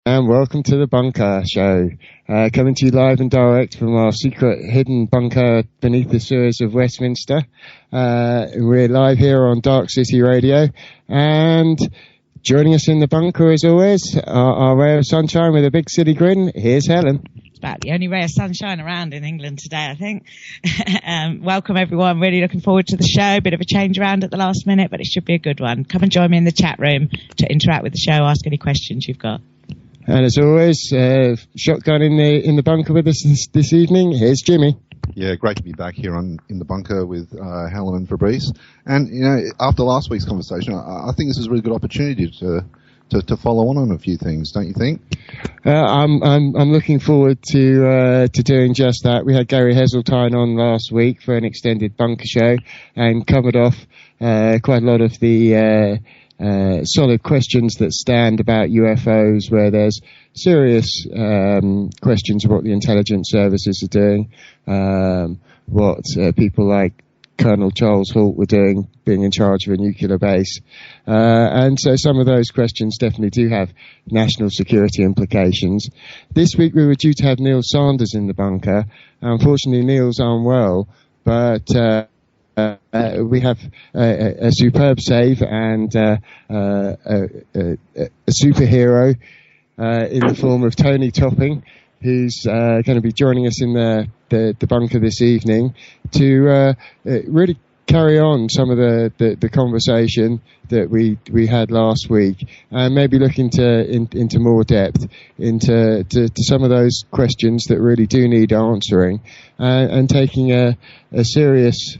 And welcome to the Bunker Show, coming to you live and direct from our secret hidden bunker beneath the sewers of Westminster. We're live here on Dark City Radio, and joining us in the bunker as always, our ray of sunshine with a big silly grin, here's Helen. It's about the only ray of sunshine around in England today, I think. Welcome everyone, really looking forward to the show. Bit of a change around at the last minute, but it should be a good one. Come and join me in the chat room to interact with the show, ask any questions you've got. And as always, shotgun in the bunker with us this evening. Here's Jimmy. Yeah, great to be back here in the bunker with Helen and Fabrice. And you know, after last week's conversation, I think this is a really good opportunity to follow on a few things, don't you think? I'm looking forward to doing just that. We had Gary Heseltine on last week for an extended bunker show and covered off quite a lot of the solid questions that stand about UFOs, where there's serious questions of what the intelligence services are doing, what people like Colonel Charles Halt were doing, being in charge of a nuclear base. And so some of those questions definitely do have national security implications. This week we were due to have Neil Sanders in the bunker. Unfortunately, Neil's unwell, but we have a superb save and a superhero in the form of Tony Topping, who's going to be joining us in the bunker this evening to really carry on some of the conversation that we had last week, and maybe look into more depth into some of those questions that really do need answering, and taking a serious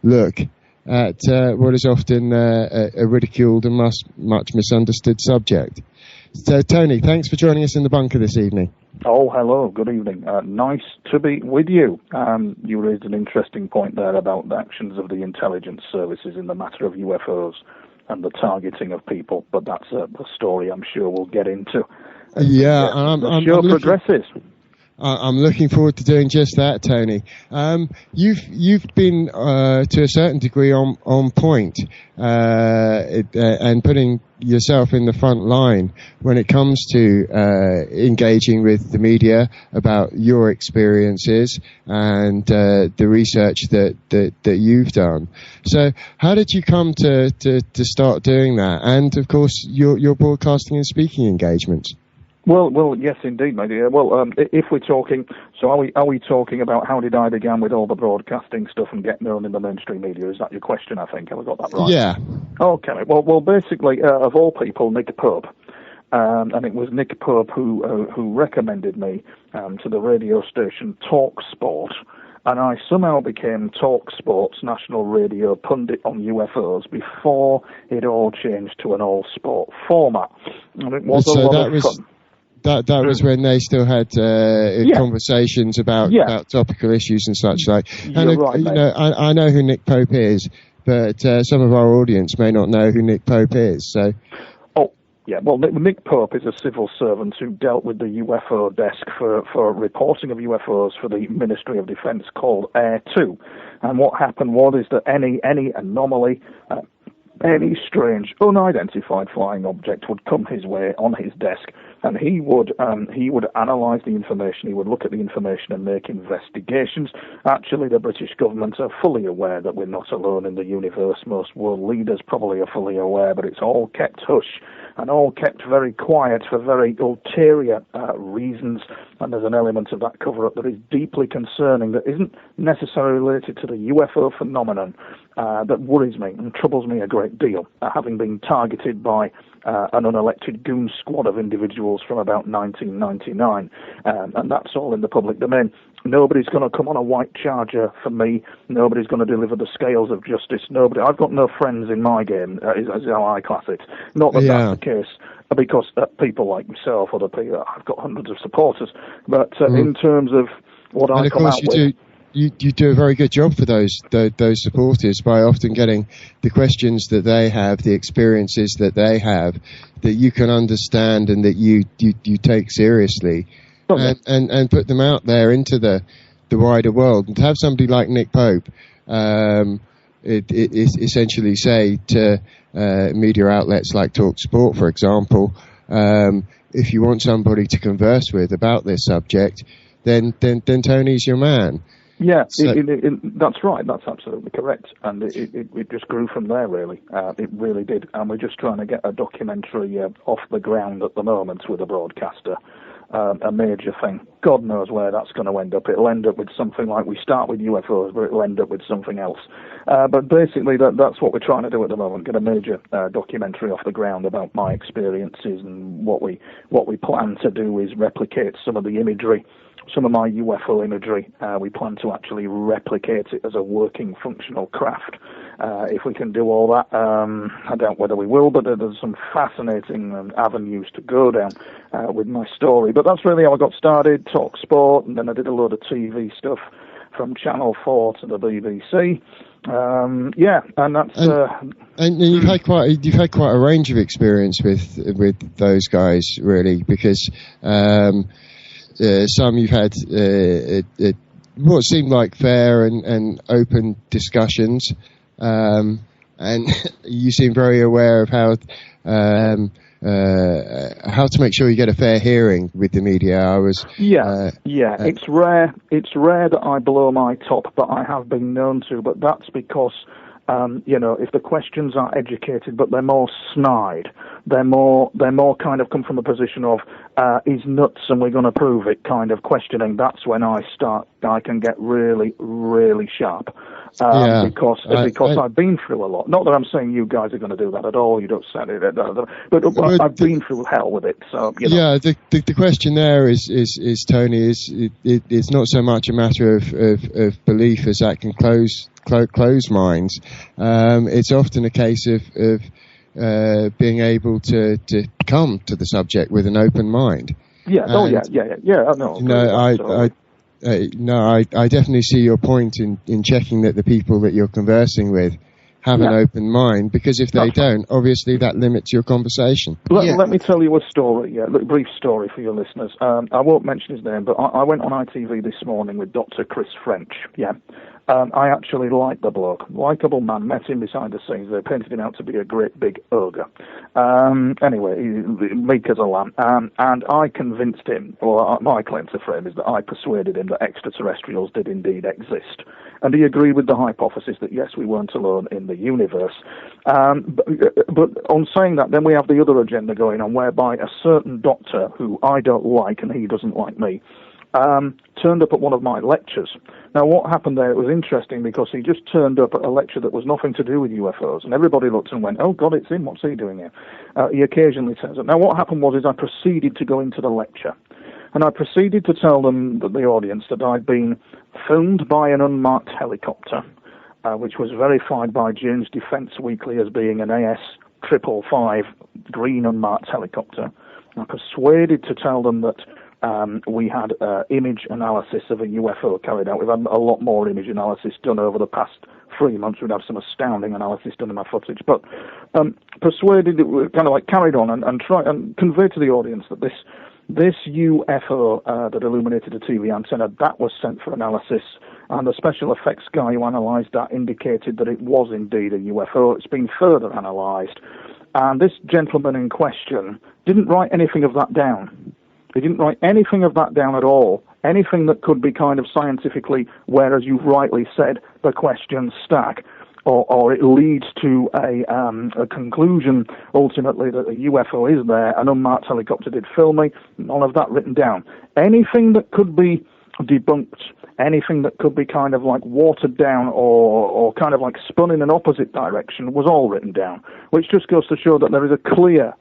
look at what is often a ridiculed and much misunderstood subject. So, Tony, thanks for joining us in the bunker this evening. Oh, hello. Good evening. Nice to be with you. You raised an interesting point there about the actions of the intelligence services in the matter of UFOs and the targeting of people, but that's a story I'm sure we'll get into. Yeah, the show progresses. I'm looking forward to doing just that, Tony. You've been to a certain degree on point and putting yourself in the front line when it comes to engaging with the media about your experiences and the research that you've done. So, how did you come to start doing that? And of course, your broadcasting and speaking engagements. Well, yes, indeed, my dear. Well, if we're talking, so are we talking about how did I begin with all the broadcasting stuff and get known in the mainstream media? Is that your question? I think have I got that right? Yeah. Okay. Well, basically, of all people, Nick Pope, and it was Nick Pope who recommended me to the radio station Talk Sport. And I somehow became Talk Sport's national radio pundit on UFOs before it all changed to an all-sport format. And it was a lot of fun. That was when they still had conversations about topical issues and such like. And right, I know who Nick Pope is, but some of our audience may not know who Nick Pope is. So. Yeah, well, Nick Pope is a civil servant who dealt with the UFO desk for reporting of UFOs for the Ministry of Defence called Air 2. And what happened was that any anomaly, any strange, unidentified flying object would come his way on his desk, and he would analyse the information, he would look at the information and make investigations. Actually, the British government are fully aware that we're not alone in the universe. Most world leaders probably are fully aware, but it's all kept hush and all kept very quiet for very ulterior reasons, and there's an element of that cover-up that is deeply concerning, that isn't necessarily related to the UFO phenomenon, that worries me and troubles me a great deal, having been targeted by an unelected goon squad of individuals from about 1999, and that's all in the public domain. Nobody's going to come on a white charger for me. Nobody's going to deliver the scales of justice. I've got no friends in my game, is how I class it. Not that that's the case, because people like myself, other people, I've got hundreds of supporters. But in terms of what I come out with... You do a very good job for those supporters by often getting the questions that they have, the experiences that they have, that you can understand and that you take seriously, and put them out there into the wider world. And to have somebody like Nick Pope essentially say to media outlets like Talk Sport, for example, if you want somebody to converse with about this subject, then Tony's your man. Yeah, that's right. That's absolutely correct. And it just grew from there, really. It really did. And we're just trying to get a documentary off the ground at the moment with a broadcaster. A major thing. God knows where that's going to end up. It'll end up with something like, we start with UFOs, but it'll end up with something else. But basically, that's what we're trying to do at the moment, get a major documentary off the ground about my experiences, and what we plan to do is replicate some of the imagery, some of my UFO imagery. We plan to actually replicate it as a working, functional craft. If we can do all that, I doubt whether we will, but there's some fascinating avenues to go down with my story. But that's really how I got started, talk sport, and then I did a load of TV stuff from Channel 4 to the BBC. And that's... And you've had quite a range of experience with those guys, really, because some you've had what seemed like fair and open discussions, and you seem very aware of how to make sure you get a fair hearing with the media. It's rare. It's rare that I blow my top, but I have been known to. But that's because if the questions are educated, but they're more snide, they're more kind of come from a position of he's nuts and we're going to prove it kind of questioning. That's when I can get really, really sharp. Because I've been through a lot. Not that I'm saying you guys are going to do that at all. You don't say it, but I've been through hell with it. So Yeah, the question there is Tony, it's not so much a matter of belief as that can close minds. It's often a case of being able to come to the subject with an open mind. Yeah. I definitely see your point in checking that the people that you're conversing with have an open mind, because if they don't, obviously that limits your conversation. Let me tell you a story, a brief story for your listeners. I won't mention his name, but I went on ITV this morning with Dr. Chris French, I actually like the bloke. Likeable man. Met him behind the scenes. They painted him out to be a great big ogre. Anyway, meek as a lamb. And I convinced him, my claim to fame is that I persuaded him that extraterrestrials did indeed exist. And he agreed with the hypothesis that, yes, we weren't alone in the universe. But on saying that, then we have the other agenda going on, whereby a certain doctor, who I don't like and he doesn't like me, turned up at one of my lectures. Now, what happened there, it was interesting because he just turned up at a lecture that was nothing to do with UFOs, and everybody looked and went, oh, God, it's him, what's he doing here? He occasionally turns up. Now, what happened was I proceeded to go into the lecture, and I proceeded to tell them, the audience, that I'd been filmed by an unmarked helicopter, which was verified by Jane's Defence Weekly as being an AS-555 green unmarked helicopter. I persuaded to tell them that we had image analysis of a UFO carried out. We've had a lot more image analysis done over the past 3 months. We'd have some astounding analysis done in my footage. But persuaded, kind of like carried on and try and convey to the audience that this UFO that illuminated a TV antenna, that was sent for analysis. And the special effects guy who analysed that indicated that it was indeed a UFO. It's been further analysed. And this gentleman in question didn't write anything of that down. He didn't write anything of that down at all, anything that could be kind of scientifically, where, as you've rightly said, the questions stack, or it leads to a conclusion, ultimately, that a UFO is there, an unmarked helicopter did film me, none of that written down. Anything that could be debunked, anything that could be kind of like watered down or kind of like spun in an opposite direction was all written down, which just goes to show that there is a clear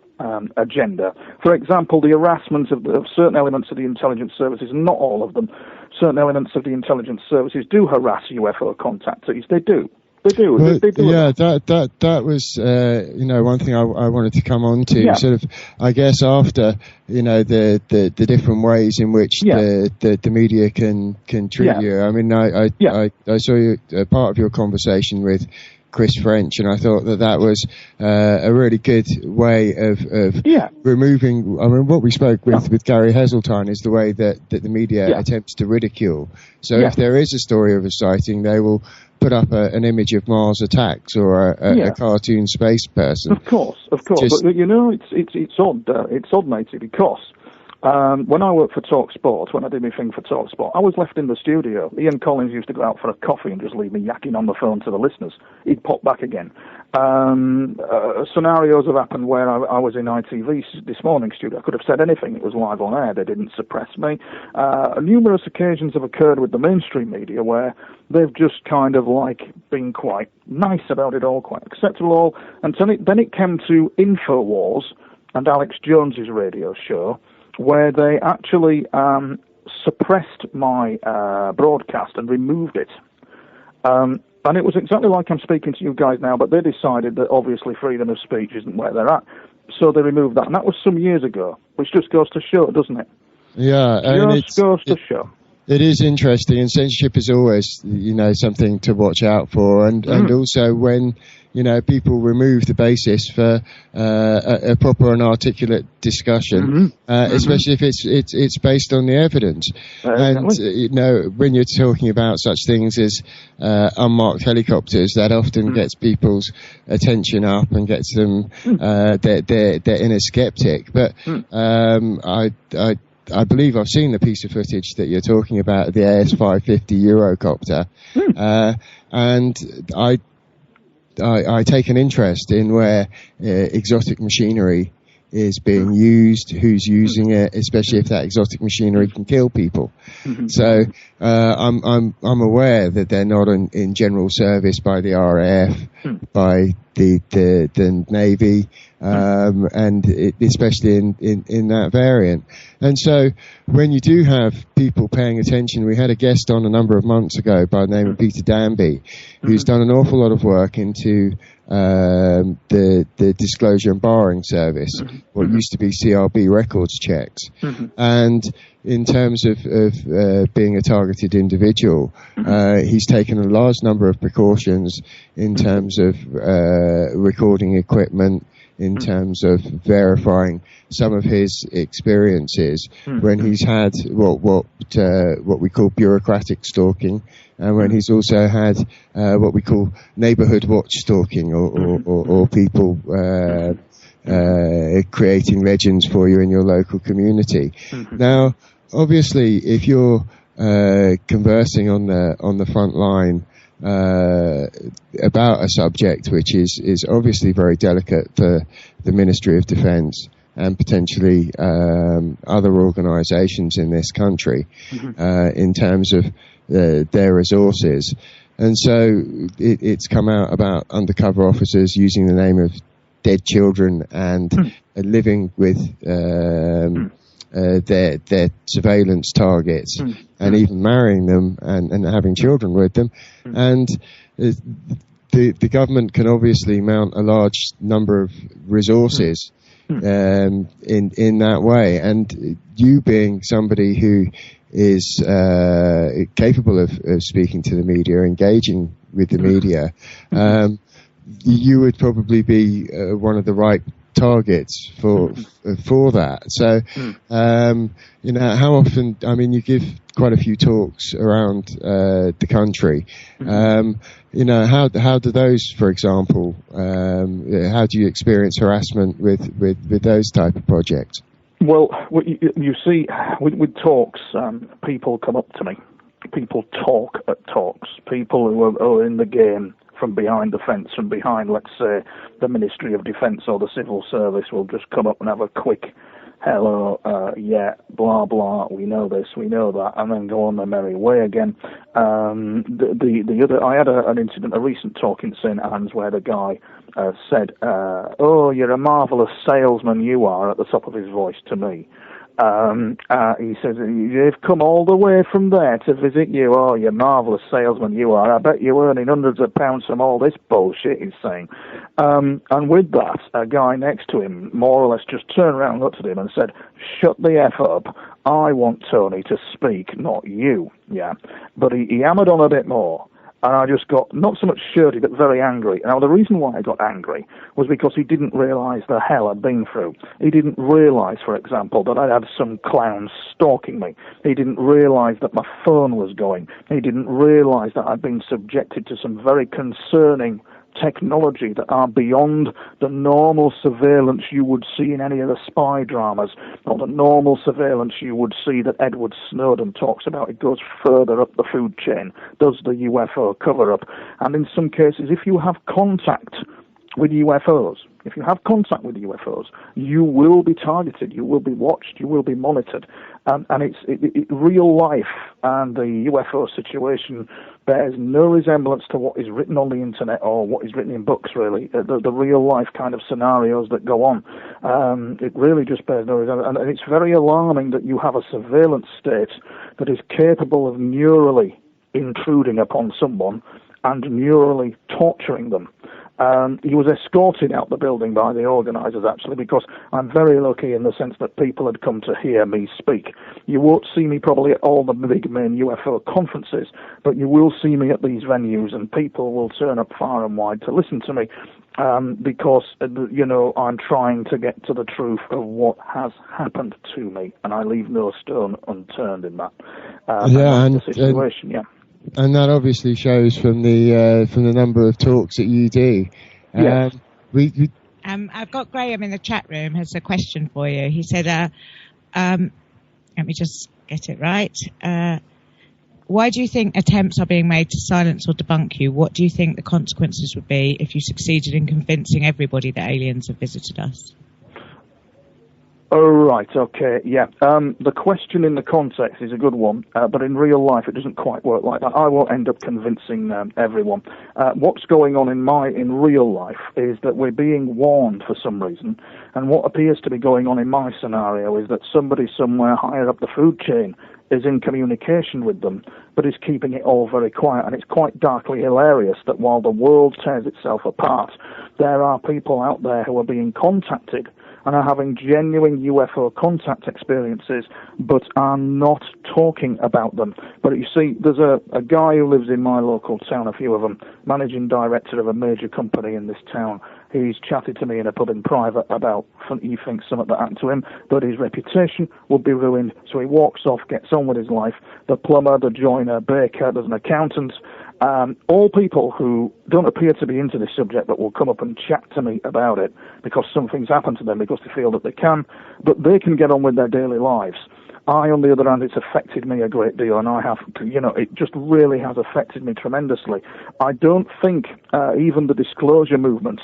agenda. For example, the harassment of certain elements of the intelligence services, not all of them, certain elements of the intelligence services do harass UFO contactees. They do. They do. Well, they do. Yeah, that was one thing I wanted to come on to. Sort of, I guess, after the different ways in which the media can treat you. I mean, I saw you part of your conversation with Chris French, and I thought that was a really good way of removing. I mean, what we spoke with Gary Heseltine is the way that the media attempts to ridicule. So if there is a story of a sighting, they will put up an image of Mars attacks or a cartoon space person. Of course. But you know, it's odd. It's odd, matey, because when I worked for Talk Sport, when I did my thing for Talk Sport, I was left in the studio. Ian Collins used to go out for a coffee and just leave me yakking on the phone to the listeners. He'd pop back again. Scenarios have happened where I was in ITV this morning studio. I could have said anything. It was live on air. They didn't suppress me. Numerous occasions have occurred with the mainstream media where they've just kind of like been quite nice about it all, quite acceptable all. And then it came to InfoWars and Alex Jones's radio show, where they actually suppressed my broadcast and removed it. And it was exactly like I'm speaking to you guys now, but they decided that obviously freedom of speech isn't where they're at. So they removed that. And that was some years ago, which just goes to show, doesn't it? Yeah. Just goes to show. It is interesting, and censorship is always, something to watch out for. And also when, people remove the basis for a proper and articulate discussion, especially if it's based on the evidence. And when you're talking about such things as unmarked helicopters, that often gets people's attention up and gets them they're inner skeptic. But I believe I've seen the piece of footage that you're talking about, the AS-550 Eurocopter, and I take an interest in where exotic machinery is being used, who's using it, especially if that exotic machinery can kill people. So I'm aware that they're not in general service by the RAF, by the Navy, and especially in that variant. And so when you do have people paying attention, we had a guest on a number of months ago by the name of Peter Danby, who's done an awful lot of work into the disclosure and barring service, what used to be CRB records checks. And in terms of being a targeted individual, he's taken a large number of precautions in terms of recording equipment, in terms of verifying some of his experiences when he's had what we call bureaucratic stalking, and when he's also had what we call neighbourhood watch stalking, or people creating legends for you in your local community. Now, obviously, if you're conversing on the front line about a subject which is obviously very delicate for the Ministry of Defence and potentially other organisations in this country in terms of their resources. And so it's come out about undercover officers using the name of dead children and living with their surveillance targets and even marrying them and having children with them. And the government can obviously mount a large number of resources in that way. And you being somebody who is capable of speaking to the media, engaging with the media, you would probably be one of the right targets for that. So, how often? I mean, you give quite a few talks around the country. How do those, for example, how do you experience harassment with those type of projects? Well, you see, with talks, people come up to me. People talk at talks. People who are in the game from behind the fence, from behind, let's say, the Ministry of Defence or the Civil Service, will just come up and have a quick hello, blah, blah, we know this, we know that, and then go on their merry way again. I had an incident, a recent talk in St. Anne's, where the guy said, oh, you're a marvellous salesman, you are, at the top of his voice to me. He says, you've come all the way from there to visit you. Oh, you marvellous salesman you are. I bet you're earning hundreds of pounds from all this bullshit, he's saying. And with that, a guy next to him more or less just turned around and looked at him and said, shut the F up. I want Tony to speak, not you. Yeah. But he hammered on a bit more. And I just got not so much shirty, but very angry. Now, the reason why I got angry was because he didn't realise the hell I'd been through. He didn't realise, for example, that I had some clowns stalking me. He didn't realise that my phone was going. He didn't realise that I'd been subjected to some very concerning technology that are beyond the normal surveillance you would see in any of the spy dramas, or the normal surveillance you would see that Edward Snowden talks about. It goes further up the food chain, does the UFO cover-up. And in some cases, if you have contact with UFOs, you will be targeted, you will be watched, you will be monitored. And it's real life, and the UFO situation bears no resemblance to what is written on the internet or what is written in books, really. The real life kind of scenarios that go on. It really just bears no resemblance. And it's very alarming that you have a surveillance state that is capable of neurally intruding upon someone and neurally torturing them. He was escorted out the building by the organisers, actually, because I'm very lucky in the sense that people had come to hear me speak. You won't see me probably at all the big main UFO conferences, but you will see me at these venues, and people will turn up far and wide to listen to me, because, I'm trying to get to the truth of what has happened to me, and I leave no stone unturned in that the situation, And that obviously shows from the number of talks that you do. Yes. I've got Graham in the chat room has a question for you. He said, let me just get it right. Why do you think attempts are being made to silence or debunk you? What do you think the consequences would be if you succeeded in convincing everybody that aliens have visited us? Oh, right, okay, yeah. The question in the context is a good one, but in real life it doesn't quite work like that. I won't end up convincing everyone. What's going on in real life is that we're being warned for some reason, and what appears to be going on in my scenario is that somebody somewhere higher up the food chain is in communication with them, but is keeping it all very quiet. And it's quite darkly hilarious that while the world tears itself apart, there are people out there who are being contacted and are having genuine UFO contact experiences, but are not talking about them. But you see, there's a guy who lives in my local town, a few of them, managing director of a major company in this town. He's chatted to me in a pub in private about he thinks something that happened to him, but his reputation would be ruined. So he walks off, gets on with his life. The plumber, the joiner, baker, there's an accountant, all people who don't appear to be into this subject but will come up and chat to me about it because something's happened to them because they feel that they can, but they can get on with their daily lives. I, on the other hand, it's affected me a great deal, and I have, it just really has affected me tremendously. I don't think even the disclosure movement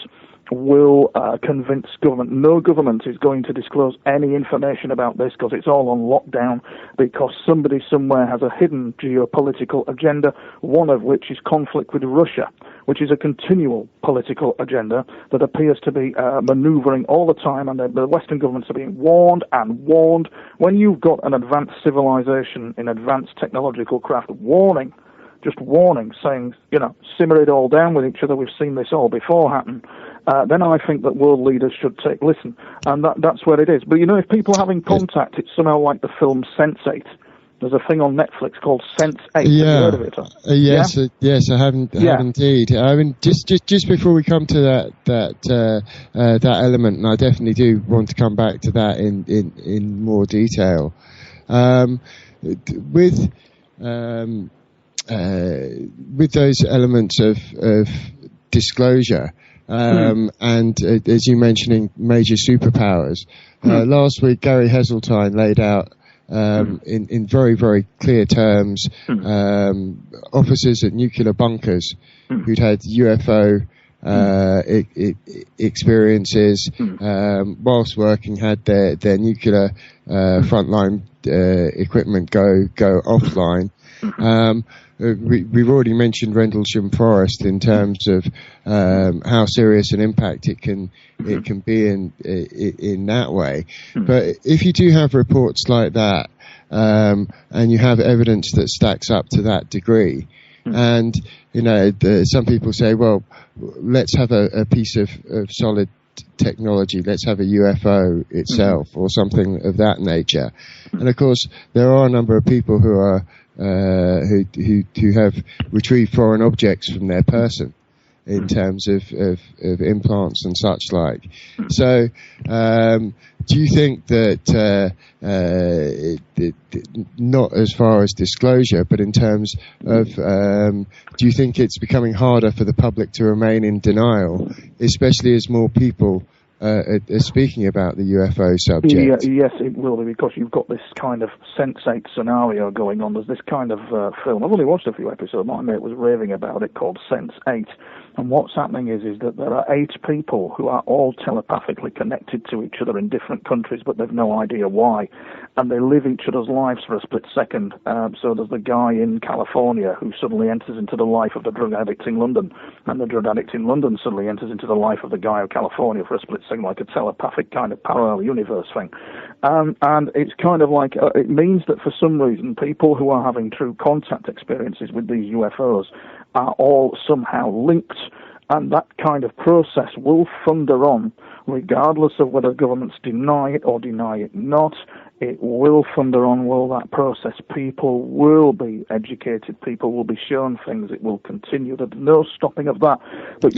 will convince government. No government is going to disclose any information about this because it's all on lockdown, because somebody somewhere has a hidden geopolitical agenda, one of which is conflict with Russia, which is a continual political agenda that appears to be maneuvering all the time, and the Western governments are being warned and warned. When you've got an advanced civilization in advanced technological craft warning, saying, simmer it all down with each other, we've seen this all before happen, then I think that world leaders should take listen. And that's where it is. But, if people are having contact, it's somehow like the film Sense8. There's a thing on Netflix called Sense8. Have you heard of it? Yes, I have indeed. I mean, just before we come to that element, and I definitely do want to come back to that in more detail. With those elements of disclosure, and as you mentioning major superpowers, last week Gary Heseltine laid out in very, very clear terms officers at nuclear bunkers who'd had UFO experiences whilst working, had their nuclear frontline equipment go offline. We've already mentioned Rendlesham Forest in terms of how serious an impact it can be in that way. But if you do have reports like that, and you have evidence that stacks up to that degree, and some people say, well, let's have a piece of solid technology, let's have a UFO itself or something of that nature. And of course there are a number of people who are who have retrieved foreign objects from their person in terms of implants and such like. So, do you think that not as far as disclosure, but in terms of, do you think it's becoming harder for the public to remain in denial, especially as more people are speaking about the UFO subject? Yes, it will be, because you've got this kind of Sense8 scenario going on. There's this kind of film. I've only watched a few episodes. My mate was raving about it, called Sense8. And what's happening is that there are 8 people who are all telepathically connected to each other in different countries, but they've no idea why. And they live each other's lives for a split second. So there's the guy in California who suddenly enters into the life of the drug addict in London, and the drug addict in London suddenly enters into the life of the guy of California for a split second, like a telepathic kind of parallel universe thing. And it's kind of like, it means that for some reason, people who are having true contact experiences with these UFOs are all somehow linked, and that kind of process will thunder on, regardless of whether governments deny it or deny it not. It will thunder on, will that process. People will be educated, people will be shown things, it will continue. There's no stopping of that. But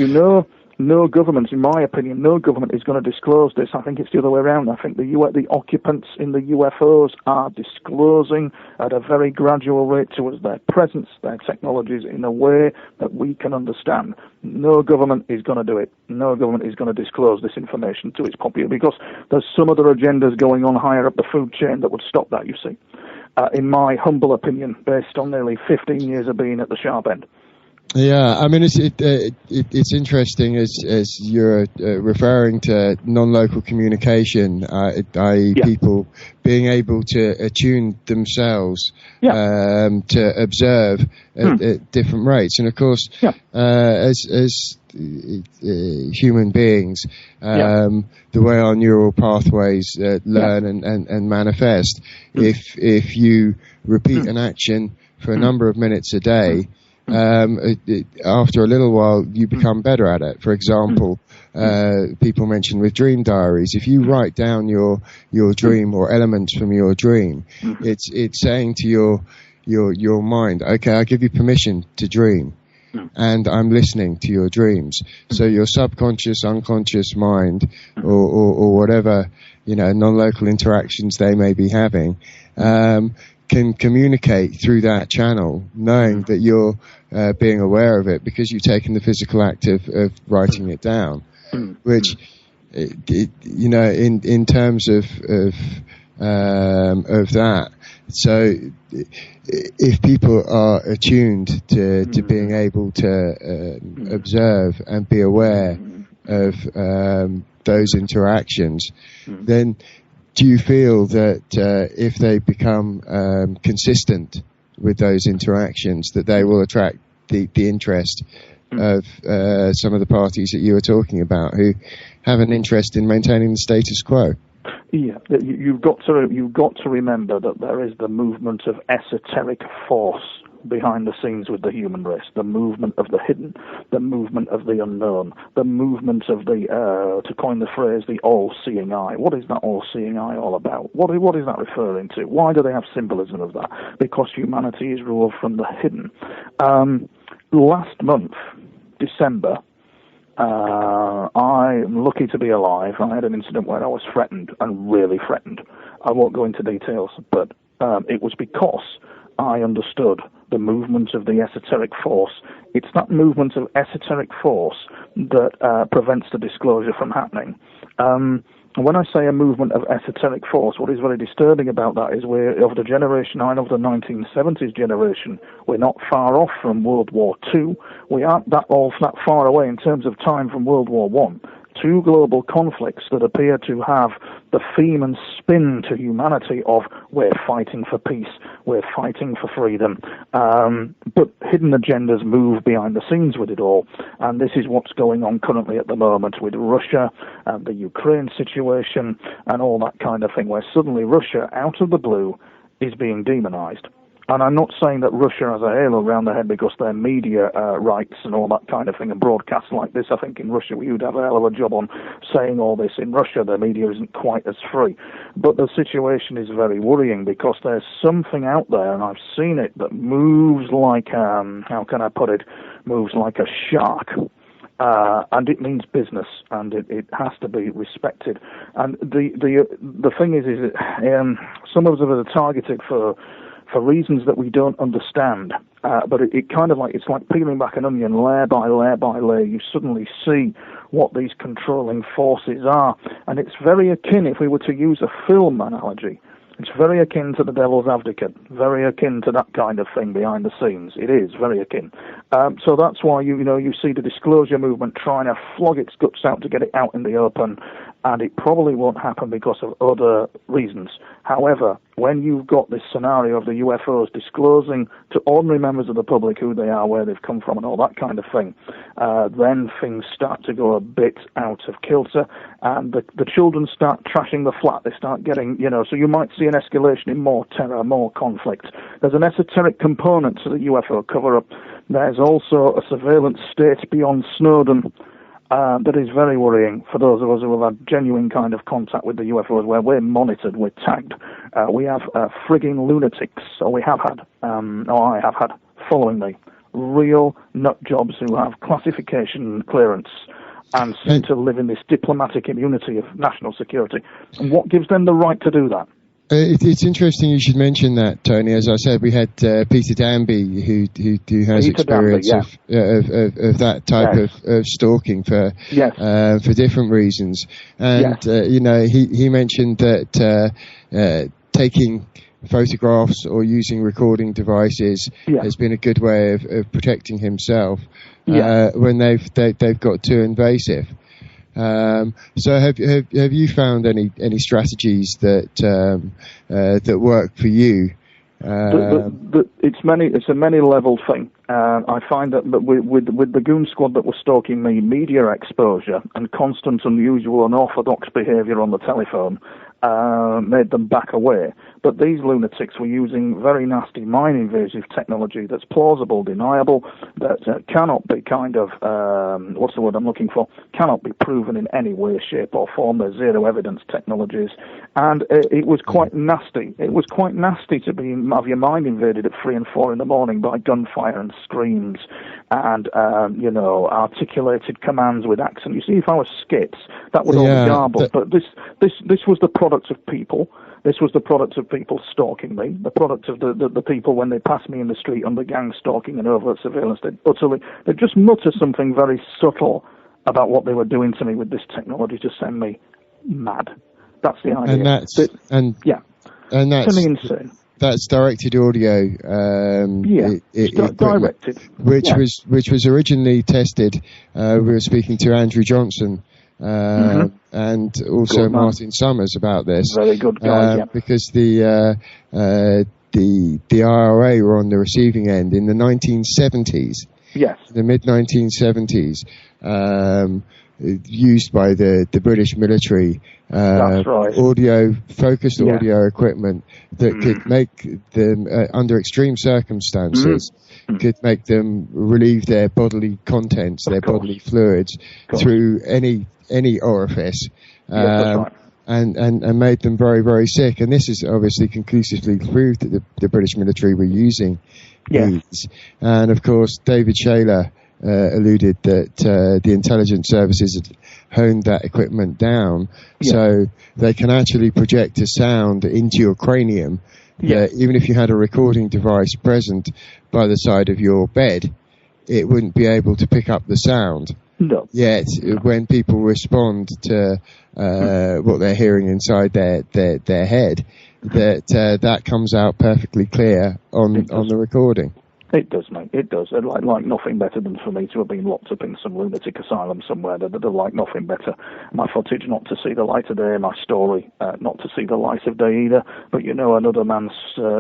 no government, in my opinion, no government is going to disclose this. I think it's the other way around. I think the occupants in the UFOs are disclosing at a very gradual rate to us their presence, their technologies, in a way that we can understand. No government is going to do it. No government is going to disclose this information to its populace, because there's some other agendas going on higher up the food chain that would stop that, you see. In my humble opinion, based on nearly 15 years of being at the sharp end. Yeah, I mean, it's interesting as you're referring to non-local communication, i.e. people being able to attune themselves to observe at different rates, and of course, as human beings, the way our neural pathways learn and manifest, if you repeat an action for a number of minutes a day, after a little while you become better at it. For example, people mention with dream diaries, if you write down your dream or elements from your dream, it's saying to your mind, okay, I give you permission to dream, and I'm listening to your dreams. So your subconscious, unconscious mind, or whatever, non-local interactions they may be having, can communicate through that channel, knowing that you're being aware of it because you've taken the physical act of writing it down. Which, in terms of that, so if people are attuned to being able to observe and be aware of those interactions, then do you feel that if they become consistent with those interactions, that they will attract the interest of some of the parties that you were talking about, who have an interest in maintaining the status quo? Yeah, you've got to remember that there is the movement of esoteric force behind the scenes with the human race, the movement of the hidden, the movement of the unknown, the movement of the, to coin the phrase, the all-seeing eye. What is that all-seeing eye all about? What is that referring to? Why do they have symbolism of that? Because humanity is ruled from the hidden. Last month, December, I'm lucky to be alive. I had an incident where I was threatened, and really threatened. I won't go into details, but it was because I understood the movement of the esoteric force. It's that movement of esoteric force that prevents the disclosure from happening. When I say a movement of esoteric force, what is very disturbing about that is we're of the generation, I'm of the 1970s generation. We're not far off from World War II. We aren't that far away in terms of time from World War I. Two global conflicts that appear to have the theme and spin to humanity of we're fighting for peace, we're fighting for freedom. But hidden agendas move behind the scenes with it all. And this is what's going on currently at the moment with Russia and the Ukraine situation and all that kind of thing, where suddenly Russia, out of the blue, is being demonized. And I'm not saying that Russia has a halo around their head because their media rights and all that kind of thing and broadcasts like this. I think in Russia we would have a hell of a job on saying all this. In Russia, the media isn't quite as free. But the situation is very worrying because there's something out there, and I've seen it, that moves like, how can I put it, moves like a shark. And it means business, and it has to be respected. And the thing is that some of us are targeted for reasons that we don't understand. But it kind of like, it's like peeling back an onion layer by layer by layer. You suddenly see what these controlling forces are. And it's very akin, if we were to use a film analogy, it's very akin to the devil's advocate, very akin to that kind of thing behind the scenes. It is very akin. So that's why you see the disclosure movement trying to flog its guts out to get it out in the open, and it probably won't happen because of other reasons. However, when you've got this scenario of the UFOs disclosing to ordinary members of the public who they are, where they've come from, and all that kind of thing, then things start to go a bit out of kilter, and the children start trashing the flat. They start getting, so you might see an escalation in more terror, more conflict. There's an esoteric component to the UFO cover-up. There's also a surveillance state beyond Snowden that is very worrying for those of us who have had genuine kind of contact with the UFOs, where we're monitored, we're tagged. We have frigging lunatics, or we have had, or I have had, following me, real nut jobs who have classification clearance and seem to live in this diplomatic immunity of national security. And what gives them the right to do that? It's interesting you should mention that, Tony. As I said, we had Peter Danby, who has experience of that type of stalking for different reasons, and he mentioned that taking photographs or using recording devices has been a good way of protecting himself when they've got too invasive. So have you found any strategies that work for you? It's a many level thing. I find that with the goon squad that were stalking me, media exposure and constant unusual unorthodox behaviour on the telephone made them back away. But these lunatics were using very nasty mind-invasive technology that's plausible, deniable, that cannot be kind of, what's the word I'm looking for, cannot be proven in any way, shape or form. They're zero-evidence technologies. And it was quite nasty. It was quite nasty to have your mind invaded at 3 and 4 in the morning by gunfire and screams and, articulated commands with accent. You see, if I was skits, that would all be garbled. But this was the product of people. This was the product of people stalking me, the product of the people when they passed me in the street under gang stalking and overt surveillance. They'd just mutter something very subtle about what they were doing to me with this technology to send me mad. That's the idea. And that's semi insane. That's directed audio. Directed. Which was originally tested. We were speaking to Andrew Johnson. And also Martin Summers about this. Very good guy, because the IRA were on the receiving end in the 1970s. Yes. The mid-1970s, used by the British military. That's right. Focused audio equipment that could make them, under extreme circumstances, could make them relieve their bodily contents, bodily fluids through any orifice, and made them very, very sick. And this is obviously conclusively proved that the British military were using these. And of course, David Shayler alluded that the intelligence services had honed that equipment down so they can actually project a sound into your cranium. Even if you had a recording device present by the side of your bed, it wouldn't be able to pick up the sound. No. Yet, when people respond to what they're hearing inside their head, that comes out perfectly clear on the recording. It does, mate. It does. They'd like nothing better than for me to have been locked up in some lunatic asylum somewhere. They'd like nothing better. My footage not to see the light of day, my story not to see the light of day either. But another man's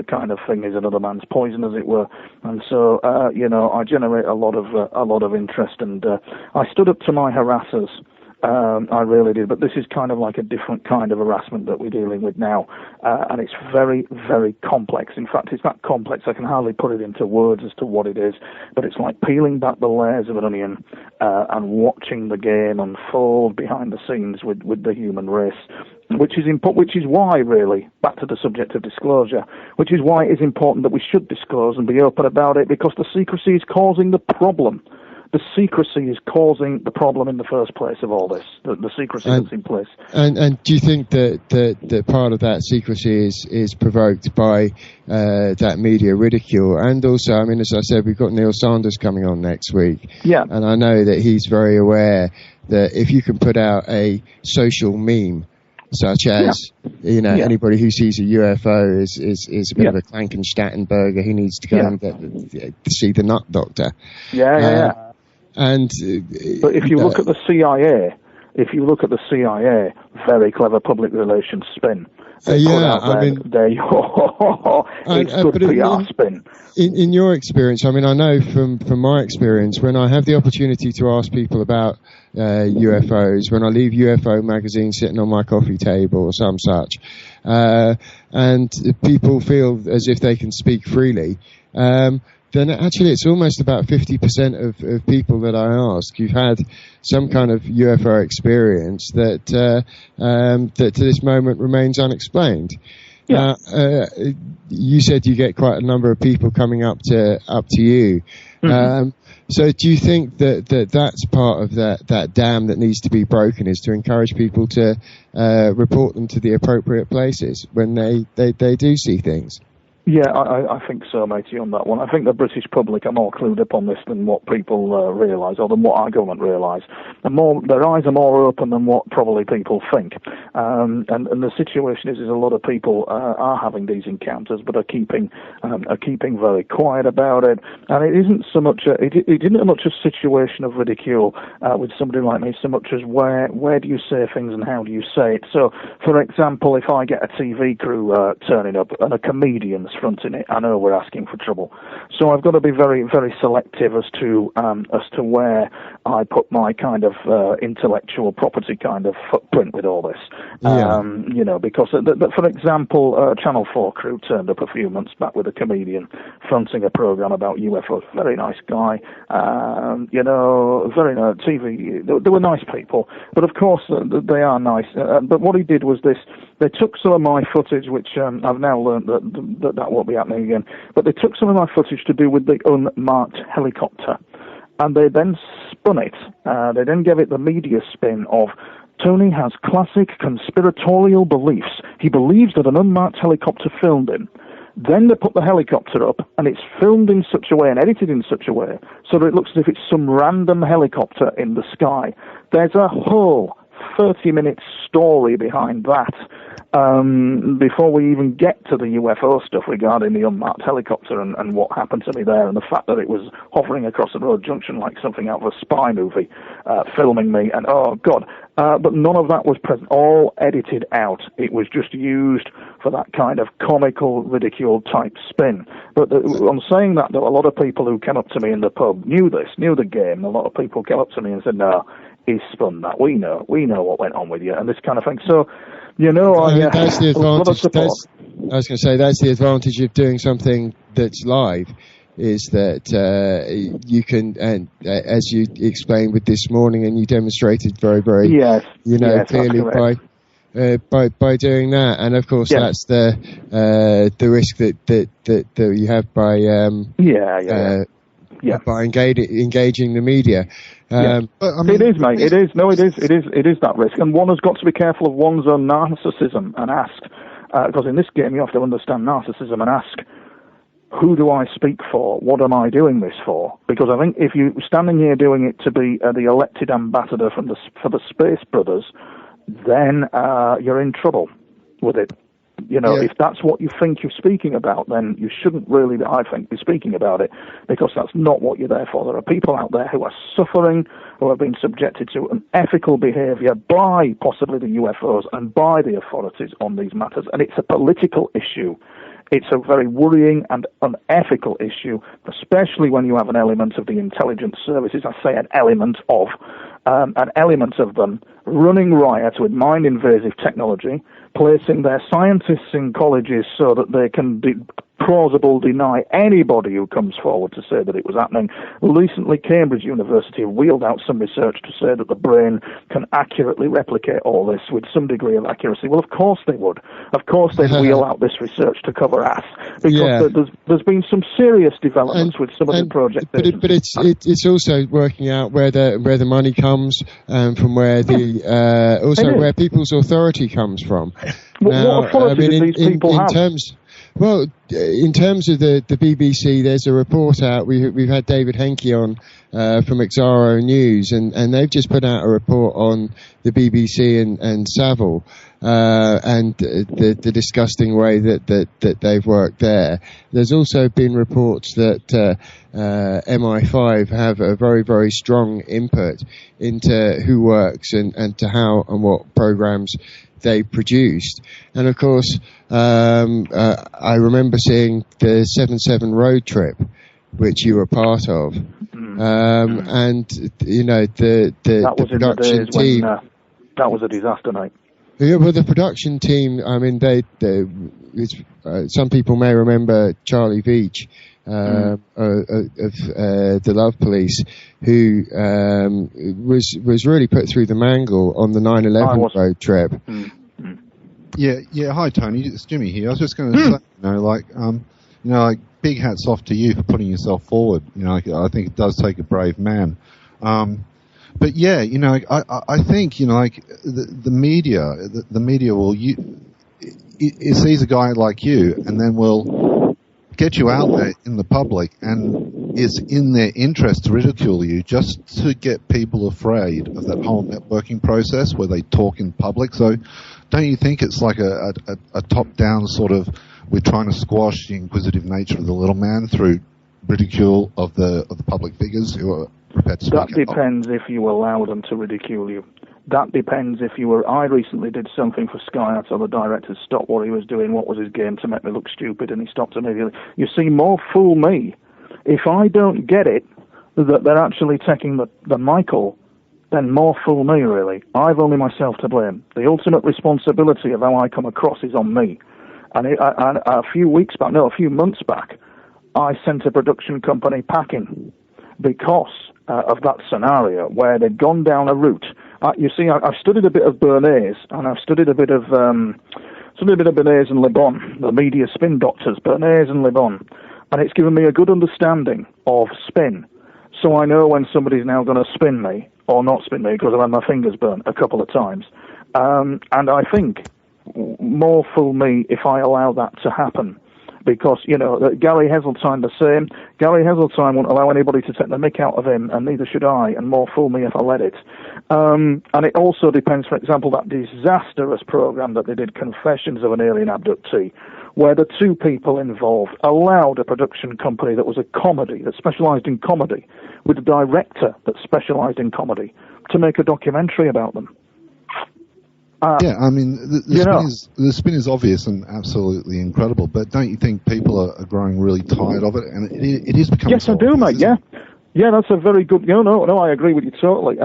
kind of thing is another man's poison, as it were. And so, I generate a lot of interest. And I stood up to my harassers I really did. But this is kind of like a different kind of harassment that we're dealing with now. And it's very, very complex. In fact, it's that complex I can hardly put it into words as to what it is. But it's like peeling back the layers of an onion and watching the game unfold behind the scenes with the human race. Which is why, really, back to the subject of disclosure, which is why it is important that we should disclose and be open about it, because the secrecy is causing the problem. The secrecy is causing the problem in the first place of all this, the secrecy that's in place. And do you think that part of that secrecy is provoked by that media ridicule? And also, I mean, as I said, we've got Neil Sanders coming on next week. Yeah. And I know that he's very aware that if you can put out a social meme, such as, anybody who sees a UFO is a bit of a Klankenstattenberger, he needs to go and to see the nut doctor. And but if you look at the CIA, very clever public relations spin. It's good PR spin. In your experience, I mean, I know from my experience, when I have the opportunity to ask people about UFOs, when I leave UFO magazine sitting on my coffee table or some such, and people feel as if they can speak freely, then actually it's almost about 50% of people that I ask who've had some kind of UFO experience that to this moment remains unexplained. Yeah. You said you get quite a number of people coming up to you. Mm-hmm. So do you think that's part of that dam that needs to be broken, is to encourage people to report them to the appropriate places when they do see things? Yeah, I think so, matey, on that one. I think the British public are more clued up on this than what people realise, or than what our government realise. Their eyes are more open than what probably people think. And the situation is a lot of people are having these encounters, but are keeping very quiet about it. And it isn't so much it isn't much a situation of ridicule with somebody like me, so much as where do you say things and how do you say it. So, for example, if I get a TV crew turning up and a comedian's fronting it, I know we're asking for trouble. So I've got to be very, very selective as to where I put my kind of intellectual property kind of footprint with all this. Yeah. Because for example, Channel 4 crew turned up a few months back with a comedian fronting a program about UFOs. Very nice guy. Very nice TV. They were nice people, but of course they are nice. But what he did was this: they took some of my footage, which I've now learned that won't be happening again. But they took some of my footage to do with the unmarked helicopter, and they then spun it. They then gave it the media spin of Tony has classic conspiratorial beliefs. He believes that an unmarked helicopter filmed him. Then they put the helicopter up, and it's filmed in such a way and edited in such a way so that it looks as if it's some random helicopter in the sky. There's a whole 30-minute story behind that. Before we even get to the UFO stuff regarding the unmarked helicopter and what happened to me there, and the fact that it was hovering across the road junction like something out of a spy movie, filming me, and oh God. But none of that was present, all edited out. It was just used for that kind of comical, ridicule type spin. But on saying that, though, a lot of people who came up to me in the pub knew the game. A lot of people came up to me and said, no, he's spun that. We know what went on with you, and this kind of thing. So, that's the advantage. I was going to say, that's the advantage of doing something that's live, is that you can, and as you explained with this morning, and you demonstrated very, very, clearly by doing that. And of course, that's the risk that you have by engaging the media. It is, mate. It is. No, it is. It is that risk, and one has got to be careful of one's own narcissism and ask, because in this game you have to understand narcissism and ask, who do I speak for? What am I doing this for? Because I think if you're standing here doing it to be the elected ambassador for the Space Brothers, then you're in trouble with it. If that's what you think you're speaking about, then you shouldn't really, I think, be speaking about it, because that's not what you're there for. There are people out there who are suffering, who have been subjected to unethical behaviour by possibly the UFOs and by the authorities on these matters, and it's a political issue. It's a very worrying and unethical issue, especially when you have an element of the intelligence services. I say an element of them running riot with mind-invasive technology, placing their scientists in colleges so that they can plausible deny anybody who comes forward to say that it was happening. Recently, Cambridge University wheeled out some research to say that the brain can accurately replicate all this with some degree of accuracy. Well, of course they would. Of course they'd wheel out this research to cover ass, because there's been some serious developments with some of the projects. But it's also working out where the money comes from, where the where people's authority comes from. What authority do these people have? Well, in terms of the BBC, there's a report out. We've had David Henke on from Exaro News, and they've just put out a report on the BBC and Savile and the disgusting way that they've worked there. There's also been reports that MI5 have a very, very strong input into who works and to how and what programs they produced. And of course, I remember seeing the 7/7 road trip, which you were part of, and you know the production team. That was a disaster night. Yeah, well, the production team. I mean, some people may remember Charlie Veach of the Love Police, who was really put through the mangle on the 9/11 road trip. Yeah. Hi, Tony. It's Jimmy here. I was just going to say, like, big hats off to you for putting yourself forward. You know, I think it does take a brave man. But yeah, you know, I think, you know, like the media will it sees a guy like you, and then will get you out there in the public, and it's in their interest to ridicule you just to get people afraid of that whole networking process where they talk in public. So don't you think it's like a top-down sort of, we're trying to squash the inquisitive nature of the little man through ridicule of the public figures who are prepared to speak out? That depends if you allow them to ridicule you. That depends if you were... I recently did something for Sky. I told the director to stop what he was doing, what was his game, to make me look stupid, and he stopped immediately. You see, more fool me. If I don't get it, that they're actually taking the Michael, then more fool me, really. I've only myself to blame. The ultimate responsibility of how I come across is on me. And a few months back, I sent a production company packing because of that scenario where they'd gone down a route. You see, I've studied a bit of Bernays, and I've studied a bit of Bernays and Le Bon, the media spin doctors, Bernays and Le Bon, and it's given me a good understanding of spin. So I know when somebody's now going to spin me or not spin me, because I've had my fingers burnt a couple of times. And I think more fool me if I allow that to happen. Because, you know, Gary Heseltine the same. Gary Heseltine won't allow anybody to take the mick out of him, and neither should I, and more fool me if I let it. And it also depends, for example, that disastrous program that they did, Confessions of an Alien Abductee, where the two people involved allowed a production company that was a comedy, that specialized in comedy, with a director that specialized in comedy, to make a documentary about them. Yeah, I mean, the spin is obvious and absolutely incredible, but don't you think people are growing really tired of it? And it is becoming... Yes, I do, mate, yeah. Yeah, that's a very good... No, I agree with you totally.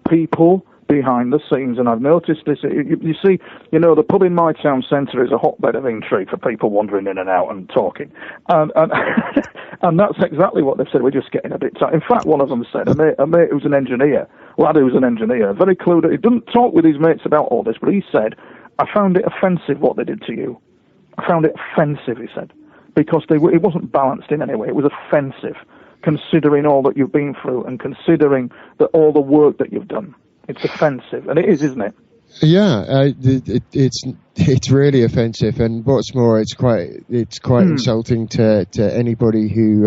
People behind the scenes, and I've noticed this. You see, you know, the pub in my town centre is a hotbed of intrigue for people wandering in and out and talking. And that's exactly what they've said. We're just getting a bit tired. In fact, one of them said, a mate who's an engineer, lad who's an engineer, very clued. He didn't talk with his mates about all this, but he said, I found it offensive what they did to you. I found it offensive, he said, because it wasn't balanced in any way. It was offensive, considering all that you've been through and considering that all the work that you've done. It's offensive, and it is, isn't it? Yeah, it's really offensive, and what's more, it's quite insulting to anybody who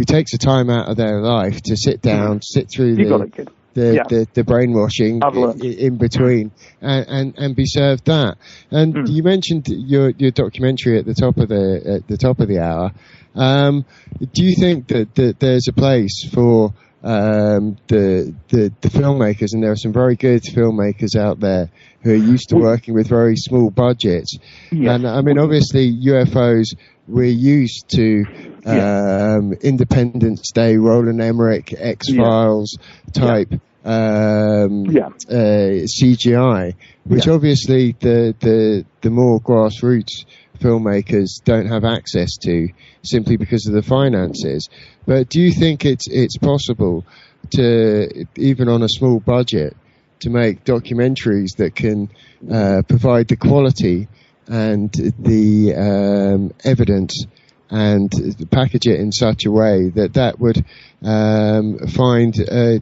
takes the time out of their life to sit down, sit through the brainwashing in between, and be served that. And you mentioned your documentary at the top of the hour. Do you think that there's a place for the filmmakers, and there are some very good filmmakers out there who are used to working with very small budgets. Yes. And I mean, obviously, UFOs, we're used to Independence Day, Roland Emmerich, X-Files type CGI, which obviously the more grassroots filmmakers don't have access to, simply because of the finances. But do you think it's possible to, even on a small budget, to make documentaries that can provide the quality and the evidence and package it in such a way that would find a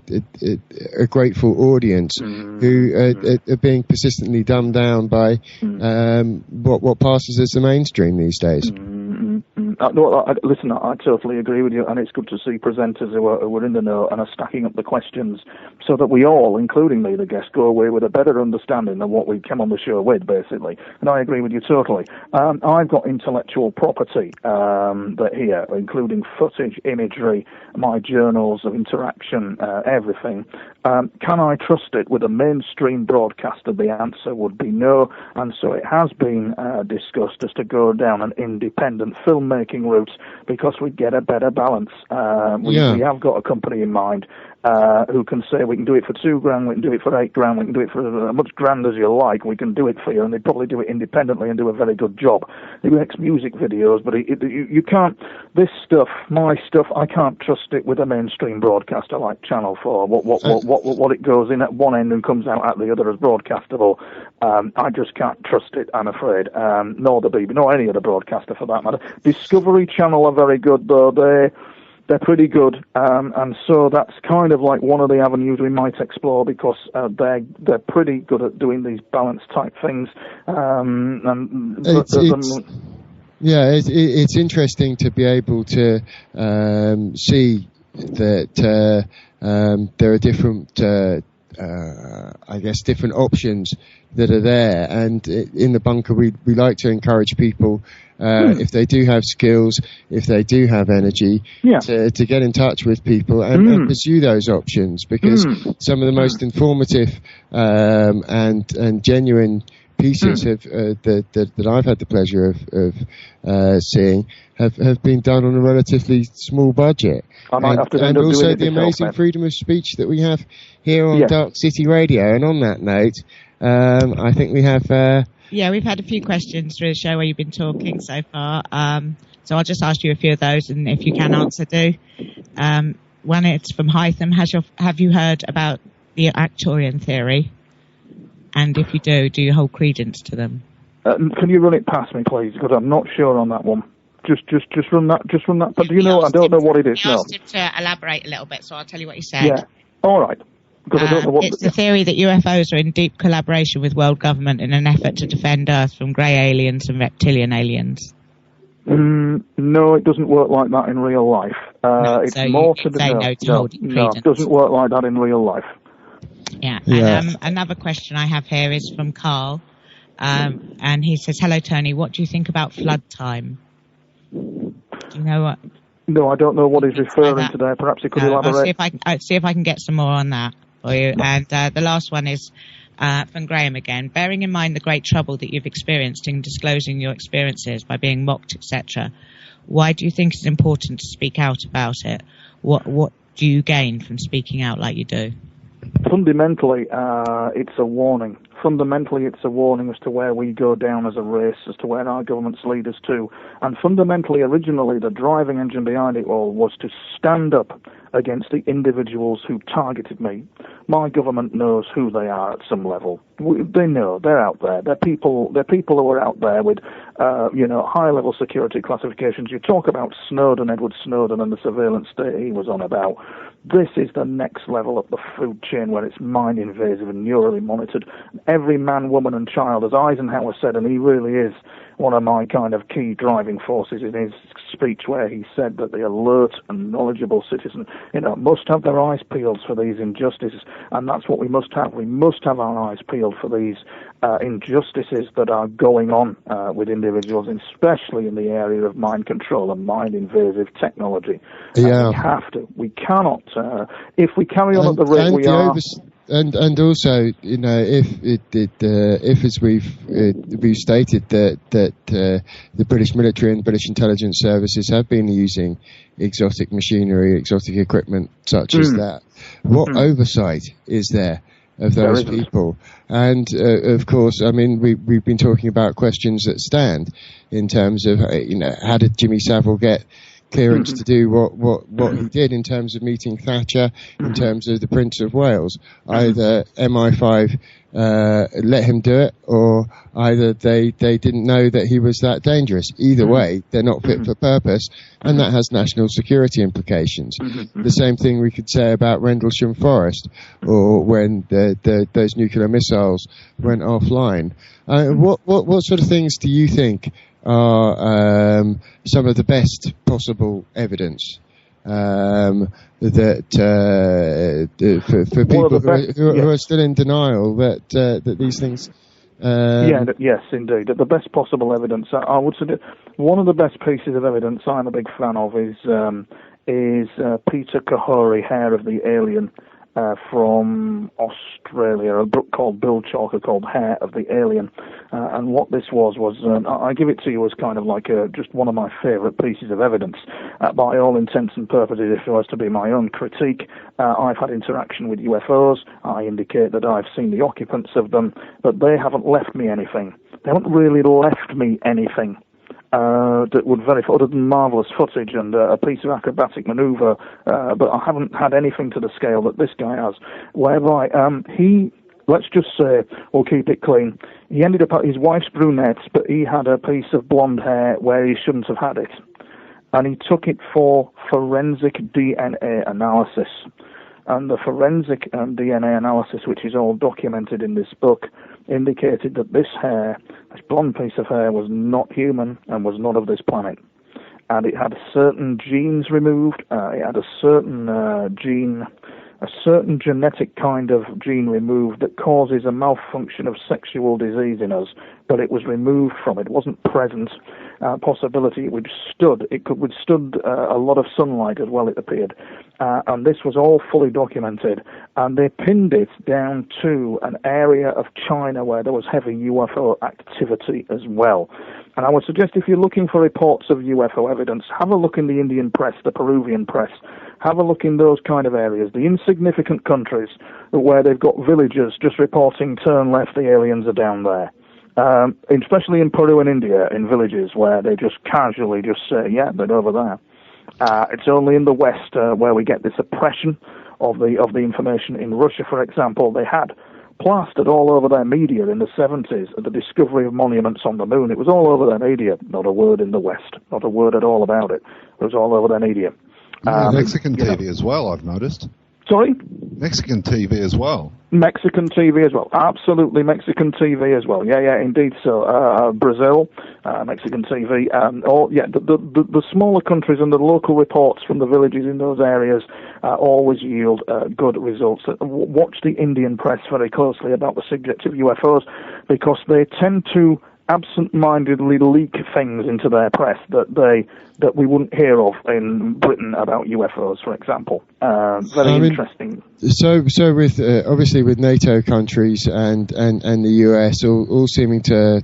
grateful audience who are being persistently dumbed down by what passes as the mainstream these days? Listen, I totally agree with you, and it's good to see presenters who are in the know and are stacking up the questions so that we all, including me, the guest, go away with a better understanding of what we came on the show with, basically. And I agree with you totally. I've got intellectual property that here, including footage, imagery, my journals of interaction, everything. Can I trust it with a mainstream broadcaster? The answer would be no, and so it has been discussed as to go down an independent filmmaking route, because we get a better balance. We have got a company in mind who can say, we can do it for $2,000, we can do it for $8,000, we can do it for as much grand as you like, we can do it for you, and they probably do it independently and do a very good job. He makes music videos, but you can't, this stuff, my stuff, I can't trust it with a mainstream broadcaster like Channel 4. What it goes in at one end and comes out at the other as broadcastable, I just can't trust it, I'm afraid. Nor the BBC, nor any other broadcaster for that matter. Discovery Channel are very good, though. They're pretty good, and so that's kind of like one of the avenues we might explore, because they're pretty good at doing these balance type things. It's interesting to be able to see that there are different, I guess, different options that are there. And in the bunker, we like to encourage people, if they do have skills, if they do have energy, to get in touch with people and pursue those options, because some of the most informative and genuine pieces that I've had the pleasure of seeing have been done on a relatively small budget. And also the amazing freedom of speech that we have here on Dark City Radio. And on that note, I think we have... we've had a few questions through the show where you've been talking so far. So I'll just ask you a few of those, and if you can answer, do. One, it's from Hytham. Have you heard about the Arcturian theory? And if you do you hold credence to them? Can you run it past me, please? Because I'm not sure on that one. Just run that. But do you know? I don't know what it is. I asked him to elaborate a little bit, so I'll tell you what he said. Yeah. All right. Because I don't know what. It's the theory that UFOs are in deep collaboration with world government in an effort to defend Earth from grey aliens and reptilian aliens. No, it doesn't work like that in real life. It's so more to no, it doesn't work like that in real life. Yeah. And another question I have here is from Carl, and he says, "Hello, Tony. What do you think about flood time?" Do you know what? No, I don't know what he's referring to there. Perhaps he could elaborate. I'll see if I can get some more on that for you. And the last one is from Graham again. Bearing in mind the great trouble that you've experienced in disclosing your experiences by being mocked, etc., why do you think it's important to speak out about it? What do you gain from speaking out like you do? Fundamentally, it's a warning. Fundamentally, it's a warning as to where we go down as a race, as to where our governments lead us to. And fundamentally, originally, the driving engine behind it all was to stand up against the individuals who targeted me. My government knows who they are at some level. They know they're out there. They're people who are out there with, high-level security classifications. You talk about Snowden, Edward Snowden, and the surveillance state he was on about. This is the next level up the food chain, where it's mind-invasive and neurally monitored. Every man, woman, and child, as Eisenhower said, and he really is one of my kind of key driving forces in his speech, where he said that the alert and knowledgeable citizen must have their eyes peeled for these injustices, and that's what we must have. We must have our eyes peeled for these injustices that are going on with individuals, especially in the area of mind control and mind-invasive technology. Yeah. We have to. We cannot. If we carry on at the rate we are. And also, if as we've stated that the British military and British intelligence services have been using exotic machinery, exotic equipment such as that, what oversight is there of those people? And of course, I mean, we've been talking about questions that stand in terms of how did Jimmy Savile get clearance to do what he did in terms of meeting Thatcher, in terms of the Prince of Wales. Either MI5 let him do it, or either they didn't know that he was that dangerous. Either way, they're not fit for purpose, and that has national security implications. The same thing we could say about Rendlesham Forest, or when those nuclear missiles went offline. What sort of things do you think are some of the best possible evidence that for people who are still in denial that these things? Yes, indeed. The best possible evidence. I would say one of the best pieces of evidence I'm a big fan of is Peter Kahori, Hair of the Alien, from Australia, a book called Bill Chalker called Hair of the Alien. And what this was I give it to you as kind of like just one of my favourite pieces of evidence. By all intents and purposes, if it was to be my own critique, I've had interaction with UFOs. I indicate that I've seen the occupants of them, but they haven't left me anything. They haven't really left me anything that would verify, other than marvellous footage and a piece of acrobatic manoeuvre, but I haven't had anything to the scale that this guy has, whereby he, let's just say, we'll keep it clean, he ended up at his wife's brunette, but he had a piece of blonde hair where he shouldn't have had it, and he took it for forensic DNA analysis. And the forensic DNA analysis, which is all documented in this book, indicated that this blonde piece of hair, was not human and was not of this planet. And it had certain genes removed. It had a certain genetic kind of gene removed that causes a malfunction of sexual disease in us, but it was removed from it. It wasn't present. Possibility it could withstood a lot of sunlight as well, it appeared. And this was all fully documented. And they pinned it down to an area of China where there was heavy UFO activity as well. And I would suggest if you're looking for reports of UFO evidence, have a look in the Indian press, the Peruvian press. Have a look in those kind of areas, the insignificant countries where they've got villagers just reporting, turn left, the aliens are down there. Especially in Peru and India, in villages where they just casually just say, yeah, they're over there. It's only in the West where we get this oppression of the information. In Russia, for example, they had plastered all over their media in the 70s the discovery of monuments on the moon. It was all over their media. Not a word in the West. Not a word at all about it. It was all over their media. Mexican TV as well, I've noticed. Sorry? Mexican TV as well. Mexican TV as well. Absolutely Mexican TV as well. Yeah, indeed so. Brazil, Mexican TV. The smaller countries and the local reports from the villages in those areas always yield good results. Watch the Indian press very closely about the subject of UFOs, because they tend to absent-mindedly leak things into their press that we wouldn't hear of in Britain about UFOs, for example. Very interesting. So with obviously with NATO countries and the US all seeming to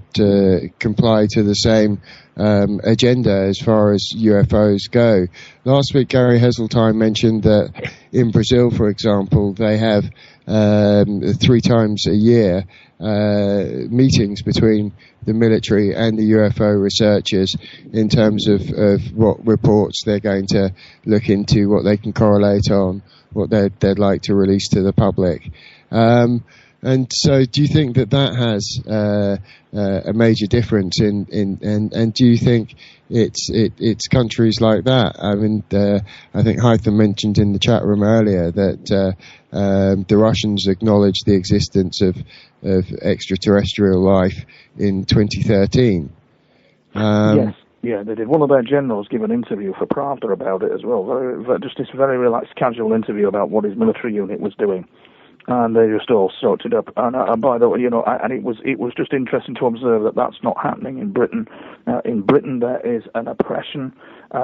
comply to the same agenda as far as UFOs go. Last week, Gary Heseltine mentioned that in Brazil, for example, they have 3 times a year meetings between the military and the UFO researchers in terms of what reports they're going to look into, what they can correlate on, what they'd like to release to the public. And so do you think that has a major difference and do you think it's countries like that? I mean, I think Hytham mentioned in the chat room earlier that the Russians acknowledged the existence of extraterrestrial life in 2013. Yes. Yeah, they did. One of their generals give an interview for Pravda about it as well. Just this very relaxed, casual interview about what his military unit was doing. And they just all sorted up. And by the way, and it was just interesting to observe that that's not happening in Britain. In Britain, there is an oppression.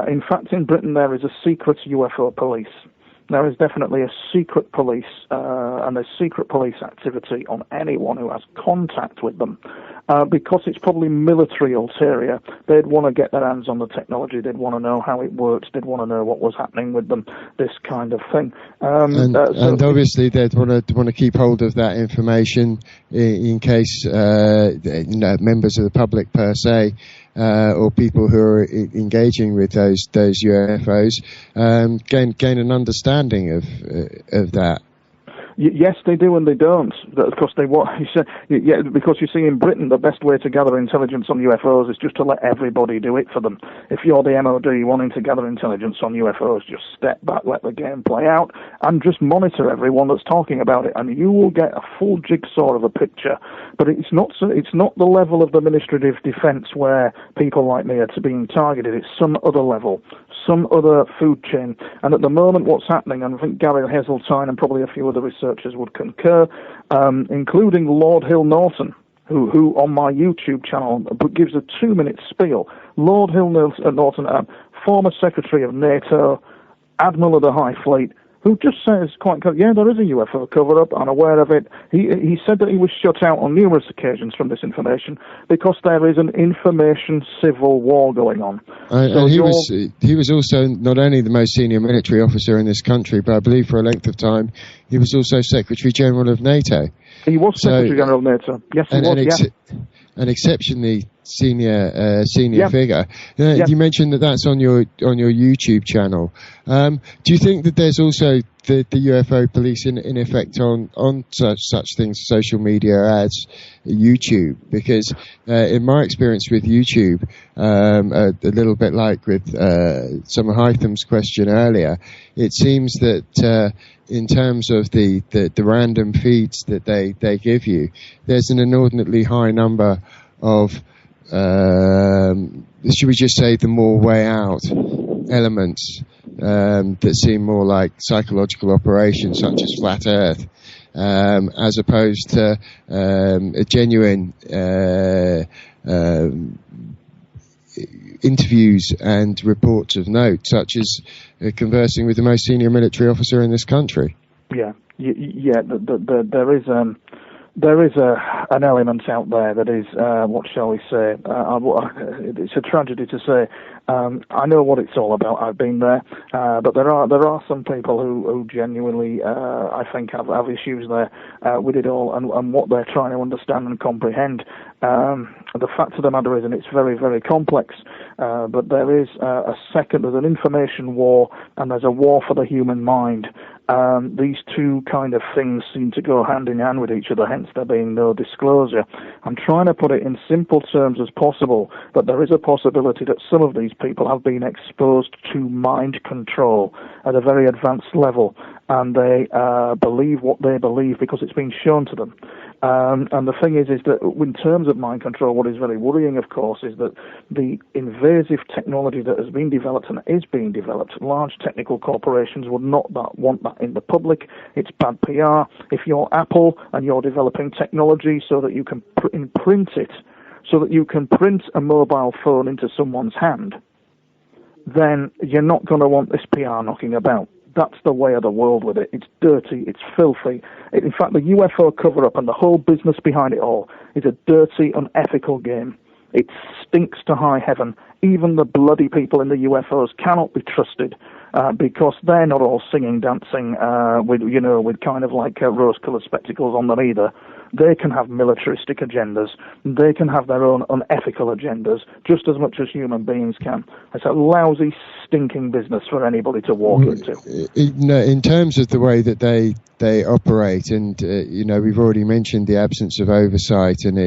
In fact, in Britain, there is a secret UFO police. There is definitely a secret police, and there's secret police activity on anyone who has contact with them. Because it's probably military ulterior. They'd want to get their hands on the technology. They'd want to know how it works. They'd want to know what was happening with them. This kind of thing. And obviously, they'd want to keep hold of that information in case members of the public per se, or people who are engaging with those UFOs, gain an understanding of that. Yes, they do, and they don't. Of course, they want. Yeah, because you see, in Britain, the best way to gather intelligence on UFOs is just to let everybody do it for them. If you're the MOD wanting to gather intelligence on UFOs, just step back, let the game play out, and just monitor everyone that's talking about it, and you will get a full jigsaw of a picture. But it's not the level of the Ministry of Defence where people like me are being targeted. It's some other level, some other food chain. And at the moment, what's happening, and I think Gary Heseltine and probably a few other researchers would concur, including Lord Hill Norton, who on my YouTube channel gives a 2-minute spiel. Lord Hill Norton, former Secretary of NATO, Admiral of the High Fleet, who just says quite clearly, yeah, there is a UFO cover-up, I'm aware of it. He said that he was shut out on numerous occasions from this information because there is an information civil war going on. And he was also not only the most senior military officer in this country, but I believe for a length of time, he was also Secretary General of NATO. He was Secretary General of NATO. Yes, he was, an exceptionally senior figure. You mentioned that's on your YouTube channel. Do you think that there's also the UFO police in effect on such things, social media as YouTube? Because in my experience with YouTube, a little bit like with Summer Hytham's question earlier, it seems that in terms of the random feeds that they give you, there's an inordinately high number of should we just say the more way out elements that seem more like psychological operations such as flat earth, as opposed to a genuine interviews and reports of note, such as conversing with the most senior military officer in this country. Yeah. There is an element out there that is, what shall we say? It's a tragedy to say. I know what it's all about. I've been there, but there are some people who genuinely, I think, have issues there with it all and what they're trying to understand and comprehend. The fact of the matter is, and it's very, very complex, but there's an information war, and there's a war for the human mind. These two kind of things seem to go hand in hand with each other, hence there being no disclosure. I'm trying to put it in simple terms as possible, but there is a possibility that some of these people have been exposed to mind control at a very advanced level, and they believe what they believe because it's been shown to them. And the thing is that in terms of mind control, what is very worrying, of course, is that the invasive technology that has been developed and is being developed, large technical corporations would not want that in the public. It's bad PR. If you're Apple and you're developing technology so that you can imprint it, so that you can print a mobile phone into someone's hand, then you're not going to want this PR knocking about. That's the way of the world with it. It's dirty, it's filthy. In fact, the UFO cover-up and the whole business behind it all is a dirty, unethical game. It stinks to high heaven. Even the bloody people in the UFOs cannot be trusted because they're not all singing, dancing with kind of like rose-colored spectacles on them either. They can have militaristic agendas. They can have their own unethical agendas just as much as human beings can. It's a lousy, stinking business for anybody to walk into. In terms of the way that they operate, and we've already mentioned the absence of oversight, and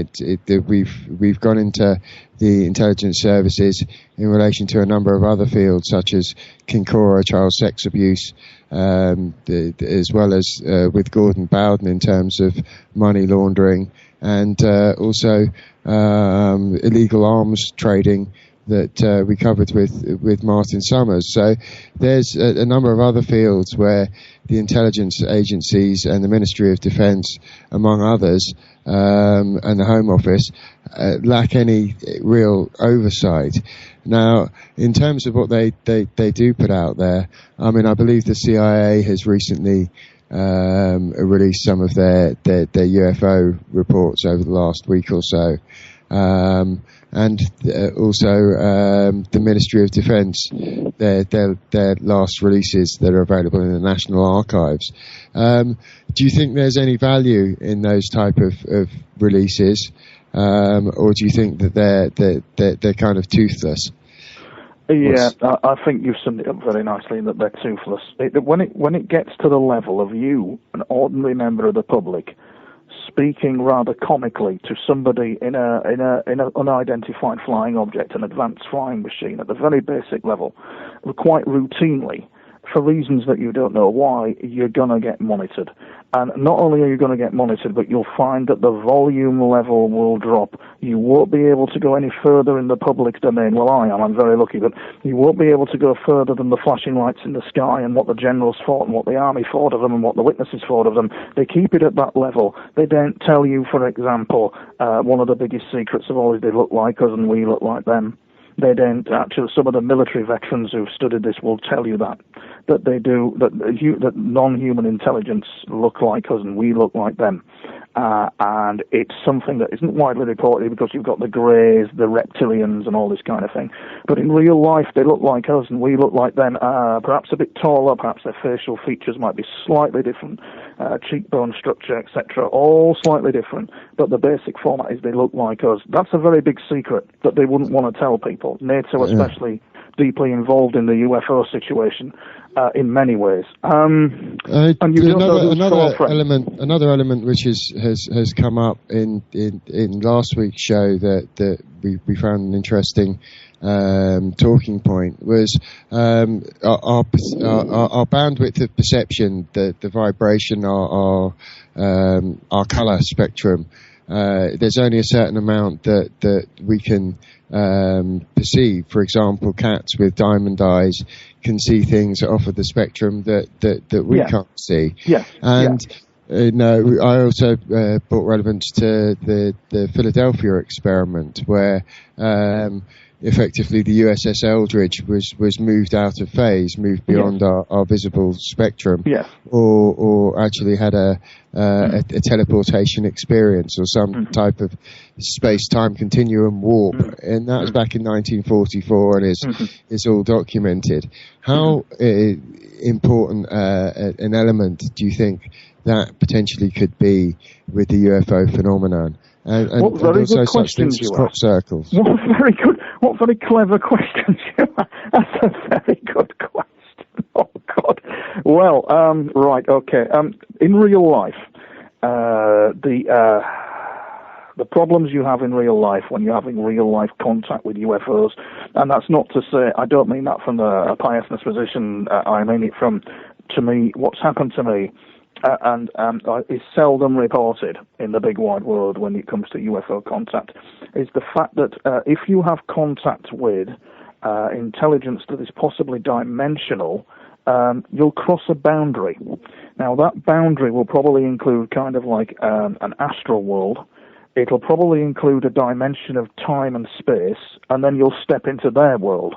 we've gone into the intelligence services in relation to a number of other fields such as Kinkora, child sex abuse, as well as with Gordon Bowden in terms of money laundering and also illegal arms trading that we covered with Martin Summers. So there's a number of other fields where the intelligence agencies and the Ministry of Defence, among others, and the Home Office lack any real oversight. Now, in terms of what they do put out there, I mean, I believe the CIA has recently released some of their UFO reports over the last week or so. And also the Ministry of Defence, their last releases that are available in the National Archives. Do you think there's any value in those type of releases, or do you think that they're kind of toothless? Yeah, I think you've summed it up very nicely in that they're toothless. When it gets to the level of you, an ordinary member of the public, speaking rather comically to somebody in an unidentified flying object, an advanced flying machine, at the very basic level, quite routinely, for reasons that you don't know why, you're going to get monitored. And not only are you going to get monitored, but you'll find that the volume level will drop. You won't be able to go any further in the public domain. Well, I'm very lucky, but you won't be able to go further than the flashing lights in the sky and what the generals thought and what the army thought of them and what the witnesses thought of them. They keep it at that level. They don't tell you, for example, one of the biggest secrets of all is they look like us and we look like them. They don't actually. Some of the military veterans who've studied this will tell you that they do, that non-human intelligence look like us and we look like them. And it's something that isn't widely reported because you've got the greys, the reptilians, and all this kind of thing. But in real life, they look like us and we look like them. Perhaps a bit taller, perhaps their facial features might be slightly different, cheekbone structure, etc., all slightly different. But the basic format is they look like us. That's a very big secret that they wouldn't want to tell people. NATO especially deeply involved in the UFO situation in many ways. And you another element which has come up in last week's show that we found an interesting talking point was our bandwidth of perception, the vibration, our colour spectrum. There's only a certain amount that we can perceive. For example, cats with diamond eyes can see things off of the spectrum that we can't see. Yeah. And I also brought relevance to the Philadelphia experiment, where effectively the USS Eldridge was moved out of phase, moved beyond our visible spectrum, or actually had a teleportation experience or some type of space-time continuum warp, and that was back in 1944 and is all documented. How important an element do you think that potentially could be with the UFO phenomenon? And very also good such questions things as you crop ask. circles. What very clever questions you ask. That's a very good question. Oh, God. Well, right, okay. In real life, the problems you have in real life when you're having real life contact with UFOs, and that's not to say, I don't mean that from a piousness position, I mean it from, to me, what's happened to me, and is seldom reported in the big wide world when it comes to UFO contact, is the fact that if you have contact with intelligence that is possibly dimensional, you'll cross a boundary. Now, that boundary will probably include kind of like an astral world. It'll probably include a dimension of time and space, and then you'll step into their world.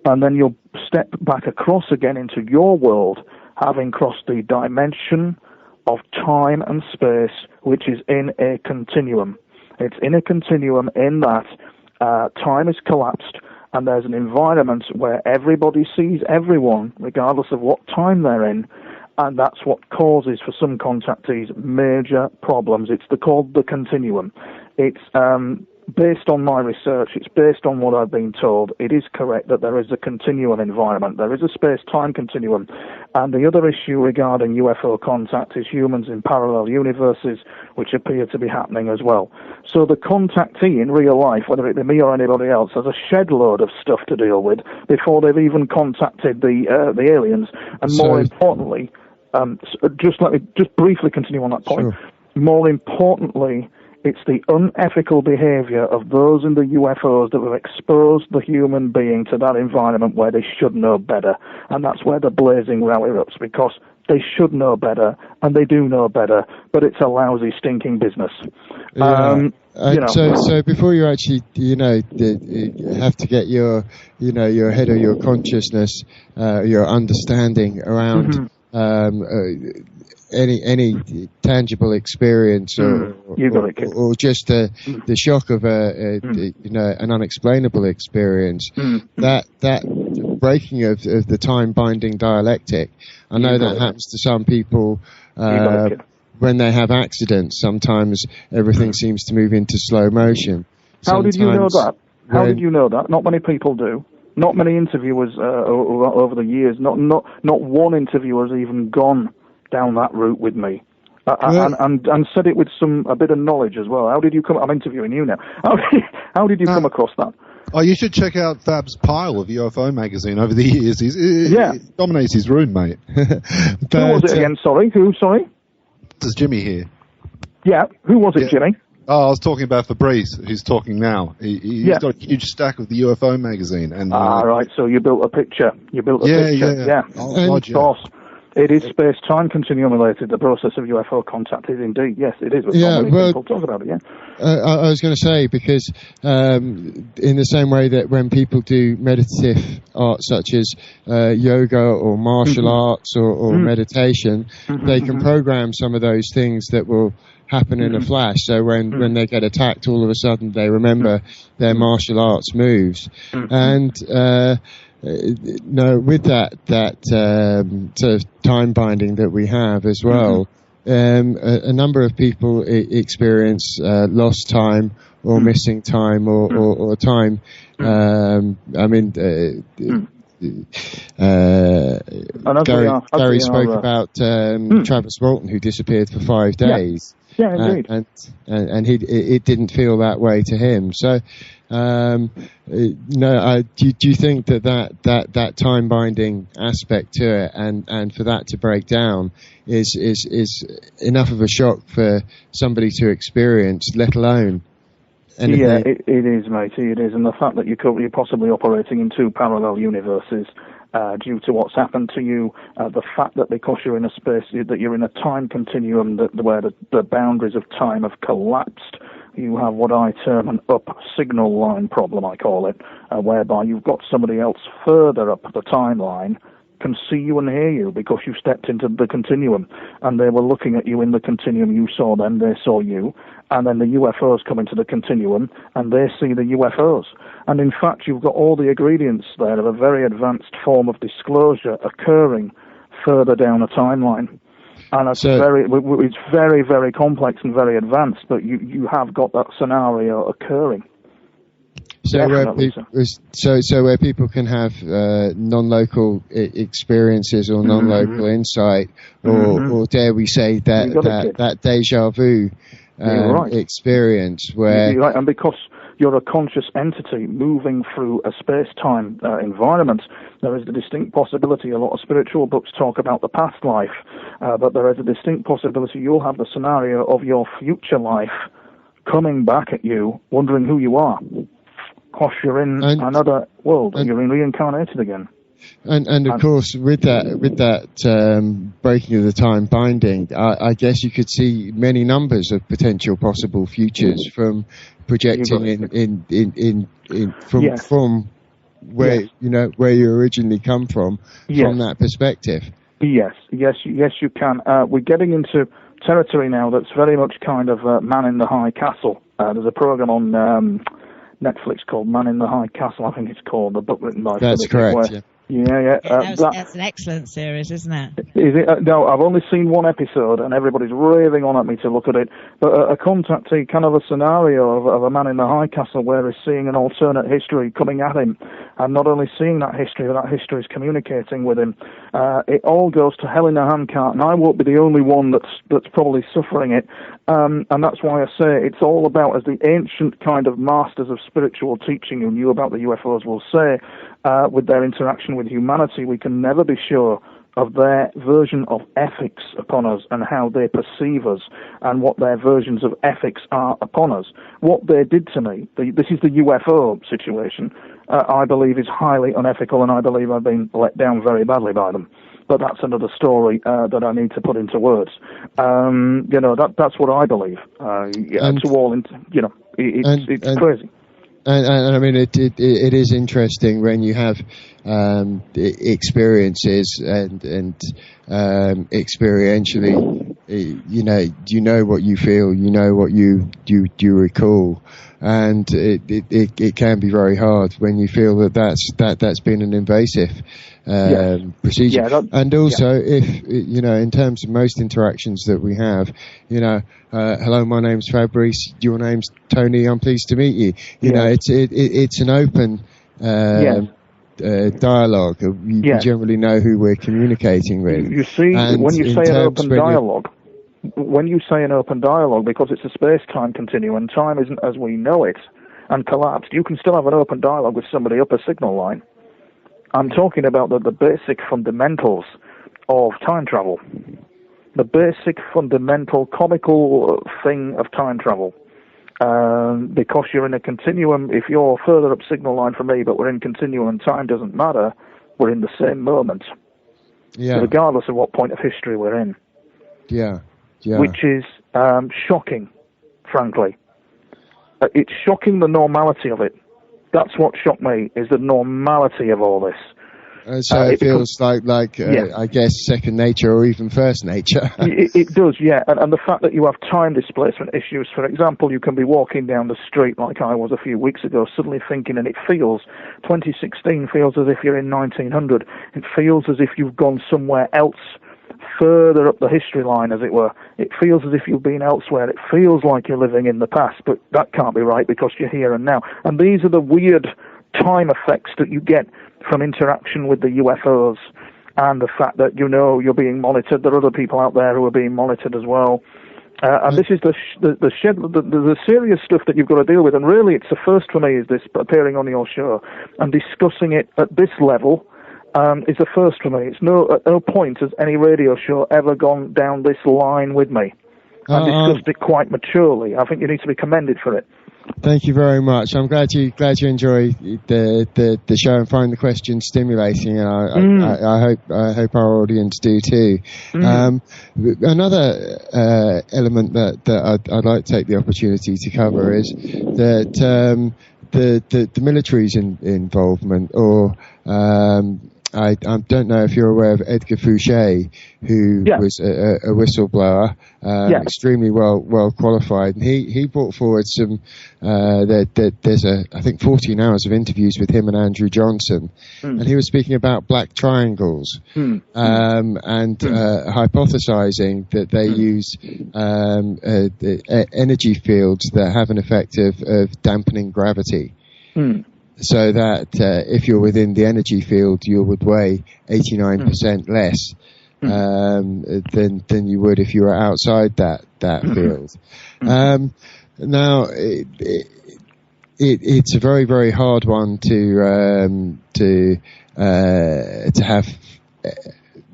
And then you'll step back across again into your world, having crossed the dimension of time and space, which is in a continuum. It's in a continuum in that time is collapsed, and there's an environment where everybody sees everyone, regardless of what time they're in, and that's what causes, for some contactees, major problems. It's called the continuum. It's based on my research, it's based on what I've been told. It is correct that there is a continuum environment. There is a space-time continuum. And the other issue regarding UFO contact is humans in parallel universes, which appear to be happening as well. So the contactee in real life, whether it be me or anybody else, has a shed load of stuff to deal with before they've even contacted the aliens. And more importantly, just let me just briefly continue on that point. Sure. More importantly, It's the unethical behaviour of those in the UFOs that have exposed the human being to that environment where they should know better. And that's where the blazing row erupts, because they should know better, and they do know better, but it's a lousy, stinking business. Yeah. You know. So before you actually, have to get your head or your consciousness, your understanding around any tangible experience or just the shock of an unexplainable experience, that breaking of the time binding dialectic. I know that happens to some people when they have accidents. Sometimes everything seems to move into slow motion. How did you know that? How did you know that? Not many people do. Not many interviewers over the years. Not one interviewer has even gone down that route with me, and said it with a bit of knowledge as well. How did you come? I'm interviewing you now. How did you come across that? Oh, you should check out Fab's pile of UFO magazine over the years. He dominates his room, mate. Who was it again? Sorry, who? Sorry. This is Jimmy here. Yeah, who was it, Jimmy? Oh, I was talking about Fabrice, who's talking now. He's got a huge stack of the UFO magazine. And right. So you built a picture. You built a picture. Yeah. Of course. It is space-time continuum related, the process of UFO contact is indeed. Yes, it is. People talk about it, I was going to say, because in the same way that when people do meditative art such as yoga or martial arts or meditation, they can program some of those things that will happen in a flash. So when they get attacked, all of a sudden they remember their martial arts moves. And with that sort of time binding that we have as well, a number of people experience lost time or missing time or time. Gary spoke about Travis Walton, who disappeared for 5 days. Yeah, indeed. And it didn't feel that way to him. So, do you think that time binding aspect to it, and for that to break down is enough of a shock for somebody to experience, let alone anything? Yeah, it is, matey. It is, and the fact that you're possibly operating in two parallel universes. Due to what's happened to you, the fact that because you're in a space, that you're in a time continuum where the boundaries of time have collapsed, you have what I term an up signal line problem, I call it, whereby you've got somebody else further up the timeline can see you and hear you because you stepped into the continuum, and they were looking at you in the continuum. You saw them, they saw you, and then the UFOs come into the continuum and they see the UFOs. And in fact, you've got all the ingredients there of a very advanced form of disclosure occurring further down a timeline. And it's very, very complex and very advanced, but you have got that scenario occurring. So where people can have non-local experiences or non-local insight, or dare we say that deja vu experience, where you're right. And because you're a conscious entity moving through a space-time environment, there is a distinct possibility. A lot of spiritual books talk about the past life, but there is a distinct possibility you'll have the scenario of your future life coming back at you, wondering who you are. Because you're in another world, and you're reincarnated again. And of course, with that breaking of the time binding, I guess you could see many numbers of potential possible futures from projecting from where where you originally come from that perspective. Yes, you can. We're getting into territory now that's very much kind of Man in the High Castle. There's a program on Netflix called Man in the High Castle, I think it's called, the book written by That's correct, that's an excellent series, isn't it? Is it? No, I've only seen one episode, and everybody's raving on at me to look at it. But a contactee, kind of a scenario of a man in the high castle where he's seeing an alternate history coming at him, and not only seeing that history, but that history is communicating with him. It all goes to hell in a handcart, and I won't be the only one that's probably suffering it. And that's why I say it's all about, as the ancient kind of masters of spiritual teaching who knew about the UFOs will say, with their interaction with humanity, we can never be sure of their version of ethics upon us and how they perceive us and what their versions of ethics are upon us. What they did to me, this is the UFO situation, I believe is highly unethical, and I believe I've been let down very badly by them. But that's another story that I need to put into words. That's what I believe. It's crazy. And I mean, it is interesting when you have experiences and experientially, you know what you feel, you know what you recall, and it can be very hard when you feel that's been an invasive procedure. Yeah, and also, if in terms of most interactions that we have, hello, my name's Fabrice, your name's Tony, I'm pleased to meet you. It's an open dialogue. You generally know who we're communicating with. You see, when you say an open dialogue, because it's a space-time continuum, time isn't as we know it and collapsed, you can still have an open dialogue with somebody up a signal line. I'm talking about the basic fundamentals of time travel. The basic fundamental comical thing of time travel. Because you're in a continuum, if you're further up signal line from me, but we're in continuum and time doesn't matter, we're in the same moment. Yeah. Regardless of what point of history we're in. Yeah. Which is shocking, frankly. It's shocking, the normality of it. That's what shocked me, is the normality of all this. So it feels like I guess, second nature or even first nature. It does, yeah. And the fact that you have time displacement issues, for example, you can be walking down the street like I was a few weeks ago, suddenly thinking, and it feels, 2016 feels as if you're in 1900. It feels as if you've gone somewhere else, further up the history line, as it were. It feels as if you've been elsewhere. It feels like you're living in the past, but that can't be right because you're here and now. And these are the weird time effects that you get from interaction with the UFOs, and the fact that you're being monitored. There are other people out there who are being monitored as well. And this is the serious stuff that you've got to deal with. And really, it's the first for me is this appearing on your show and discussing it at this level. Is the first for me. At no point has any radio show ever gone down this line with me and discussed it quite maturely. I think you need to be commended for it. Thank you very much. I'm glad you enjoy the show and find the questions stimulating, and I hope our audience do too. Another element that I'd like to take the opportunity to cover is that the military's involvement, or I don't know if you're aware of Edgar Fouché, who was a whistleblower, extremely well qualified, and he brought forward some. There's I think 14 hours of interviews with him and Andrew Johnson, and he was speaking about black triangles, and hypothesizing that they use energy fields that have an effect of dampening gravity. So that if you're within the energy field, you would weigh 89% less than you would if you were outside that field. Now, it's a very, very hard one to have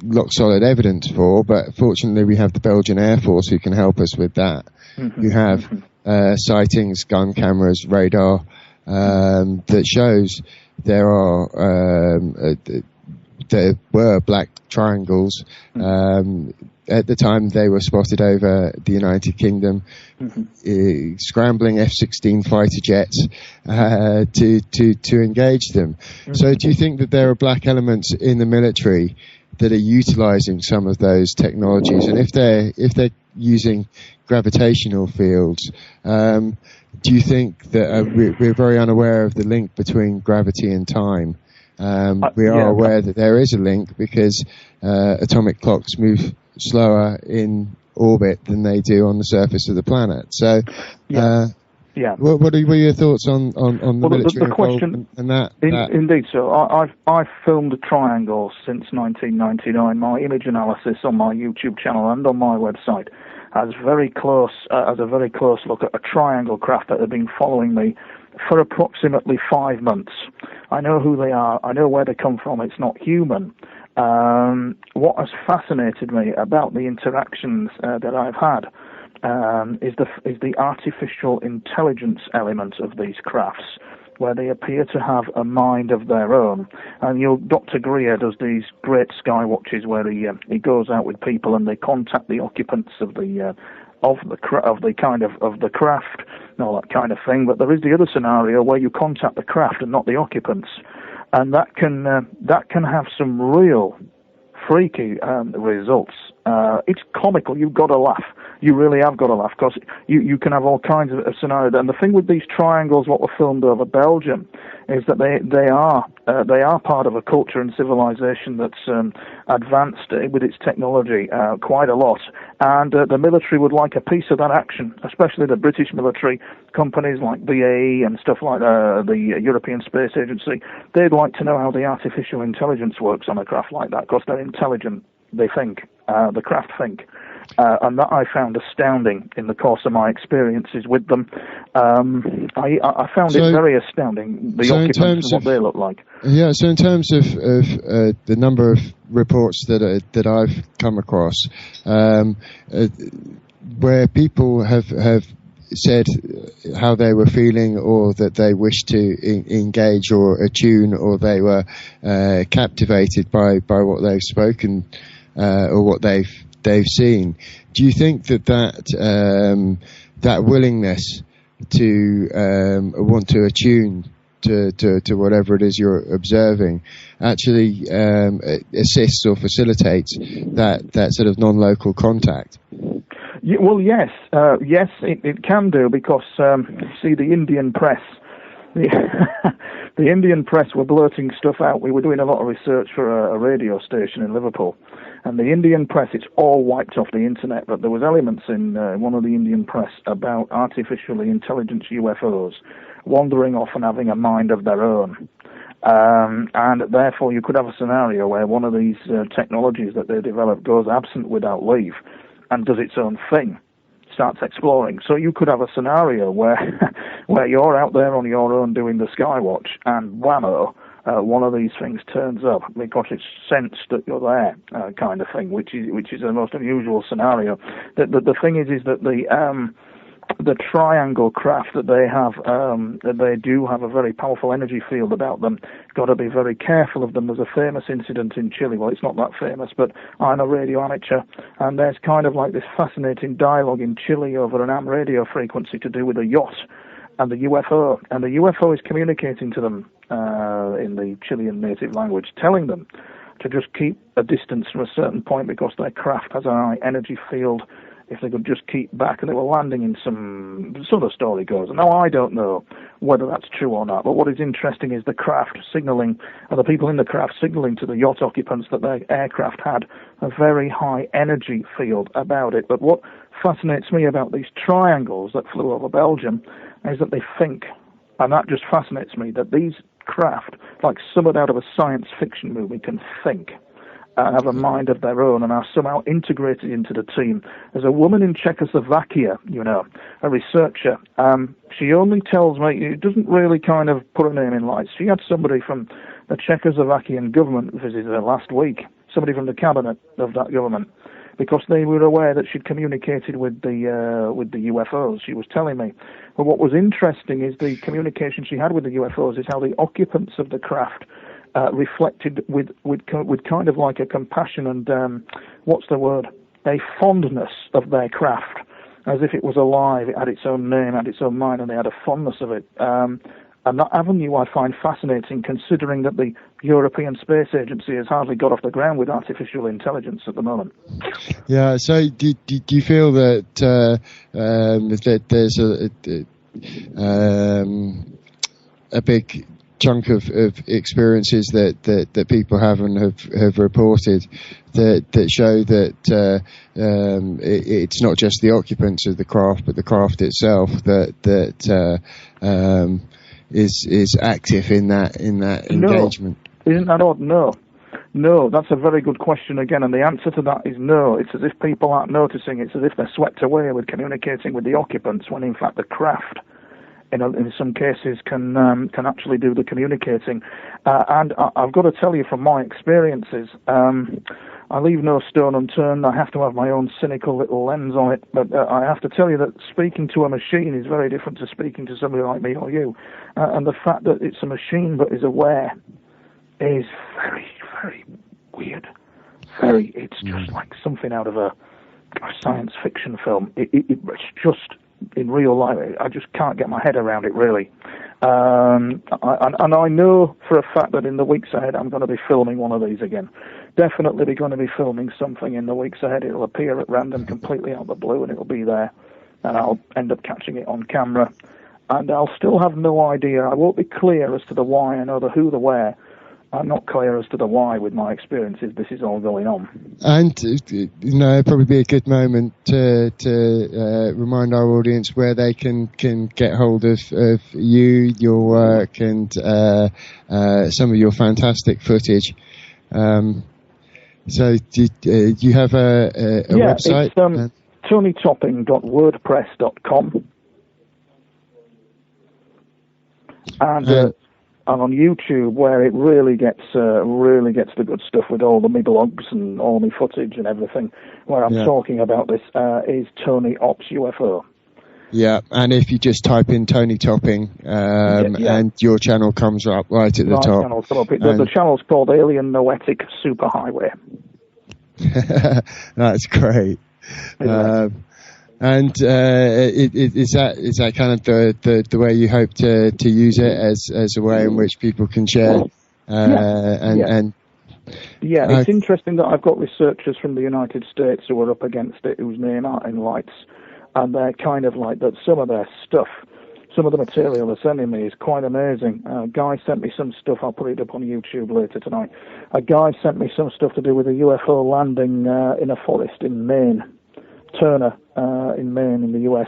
rock solid evidence for, but fortunately we have the Belgian Air Force who can help us with that. You have sightings, gun cameras, radar. That shows there were black triangles. At the time they were spotted over the United Kingdom, scrambling F-16 fighter jets to engage them. So do you think that there are black elements in the military that are utilizing some of those technologies? And if they're using gravitational fields, do you think that we're very unaware of the link between gravity and time? We are aware that there is a link because atomic clocks move slower in orbit than they do on the surface of the planet. So, what are your thoughts on the military involvement and that? Indeed, so I've filmed triangles since 1999. My image analysis on my YouTube channel and on my website has a very close look at a triangle craft that have been following me for approximately 5 months. I know who they are. I know where they come from. It's not human. What has fascinated me about the interactions that I've had is the artificial intelligence element of these crafts, where they appear to have a mind of their own. And Dr. Greer does these great sky watches where he goes out with people and they contact the occupants of the craft and all that kind of thing. But there is the other scenario where you contact the craft and not the occupants, and that can have some real freaky results. It's comical. You've got to laugh. You really have got to laugh, because you can have all kinds of scenarios. And the thing with these triangles, what were filmed over Belgium, is that they are part of a culture and civilization that's advanced with its technology quite a lot. And the military would like a piece of that action, especially the British military companies like BAE and stuff like the European Space Agency. They'd like to know how the artificial intelligence works on a craft like that, because they're intelligent. They think. The craft think. And that I found astounding in the course of my experiences with them. I found it very astounding, the occupants and what they look like. Yeah, so in terms of the number of reports that I've come across, where people have said how they were feeling, or that they wished to engage or attune, or they were captivated by what they've spoken or what they've seen. Do you think that willingness to want to attune to whatever it is you're observing actually assists or facilitates that sort of non-local contact? Yeah, well, yes, it can do, because see, the Indian press. The Indian press were blurting stuff out. We were doing a lot of research for a radio station in Liverpool, and the Indian press, it's all wiped off the internet, but there was elements in one of the Indian press about artificially intelligent UFOs wandering off and having a mind of their own. And therefore you could have a scenario where one of these technologies that they develop goes absent without leave and does its own thing, starts exploring. So you could have a scenario where where you're out there on your own doing the Skywatch, and whammo, one of these things turns up because it's sensed that you're there, kind of thing, which is the most unusual scenario. The thing is that the triangle craft that they have, they do have a very powerful energy field about them. Got to be very careful of them. There's a famous incident in Chile. Well, it's not that famous, but I'm a radio amateur, and there's kind of like this fascinating dialogue in Chile over an AM radio frequency to do with a yacht and the UFO. And the UFO is communicating to them in the Chilean native language, telling them to just keep a distance from a certain point because their craft has a high energy field. If they could just keep back, and they were landing in some, so the story goes. Now, I don't know whether that's true or not, but what is interesting is the craft signaling, or the people in the craft signaling to the yacht occupants that their aircraft had a very high energy field about it. But what fascinates me about these triangles that flew over Belgium is that they think, and that just fascinates me, that these craft, like somewhat out of a science fiction movie, can think. Have a mind of their own and are somehow integrated into the team. There's a woman in Czechoslovakia, a researcher. She only tells me, it doesn't really kind of put her name in lights. She had somebody from the Czechoslovakian government visit her last week, somebody from the cabinet of that government, because they were aware that she'd communicated with the UFOs. She was telling me. But what was interesting is the communication she had with the UFOs is how the occupants of the craft reflected with kind of like a compassion and what's the word? A fondness of their craft, as if it was alive. It had its own name, had its own mind, and they had a fondness of it. And that avenue I find fascinating, considering that the European Space Agency has hardly got off the ground with artificial intelligence at the moment. Yeah. So do you feel that that there's a big chunk of experiences that people have and have reported that show that it's not just the occupants of the craft, but the craft itself that is active in that engagement? Isn't that odd? No, that's a very good question again, and the answer to that is no. It's as if people aren't noticing. It's as if they're swept away with communicating with the occupants, when in fact the craft in some cases can actually do the communicating. And I've got to tell you from my experiences, I leave no stone unturned. I have to have my own cynical little lens on it, but I have to tell you that speaking to a machine is very different to speaking to somebody like me or you. And the fact that it's a machine but is aware is very, very weird. It's just like something out of a science fiction film. It's just in real life. I just can't get my head around it, really. And I know for a fact that in the weeks ahead I'm going to be filming one of these again. Definitely be going to be filming something in the weeks ahead. It'll appear at random, completely out of the blue, and it'll be there. And I'll end up catching it on camera. And I'll still have no idea. I won't be clear as to the why. I know the who, the where. I'm not clear as to the why with my experiences. This is all going on. And, it'd probably be a good moment to remind our audience where they can get hold of you, your work, and some of your fantastic footage. So do you have a website? It's tonytopping.wordpress.com. And on YouTube, where it really gets the good stuff with all me blogs and all my footage and everything, where I'm talking about this, is Tony Ops UFO. Yeah, and if you just type in Tony Topping, and your channel comes up right at the top. The channel's called Alien Noetic Superhighway. That's great. And is that kind of the way you hope to use it as a way in which people can share? It's interesting that I've got researchers from the United States who are up against it, whose name aren't in lights, and they're kind of like that. Some of their stuff, some of the material they're sending me is quite amazing. A guy sent me some stuff. I'll put it up on YouTube later tonight. A guy sent me some stuff to do with a UFO landing in a forest in Maine. Turner in Maine in the US,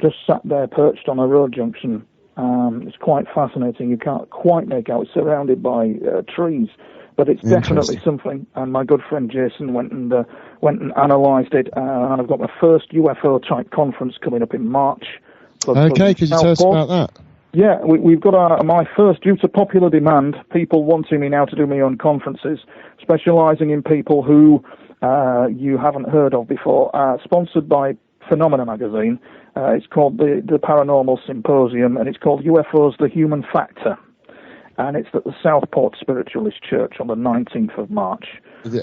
just sat there perched on a road junction. It's quite fascinating. You can't quite make out. It's surrounded by trees, but it's definitely something. And my good friend Jason went and analysed it. And I've got my first UFO type conference coming up in March. Okay, could you tell us about that? Yeah, we've got my first, due to popular demand, people wanting me now to do my own conferences, specialising in people who you haven't heard of before, sponsored by Phenomena magazine. It's called the Paranormal Symposium, and it's called UFOs, the Human Factor. And it's at the Southport Spiritualist Church on the 19th of March. And the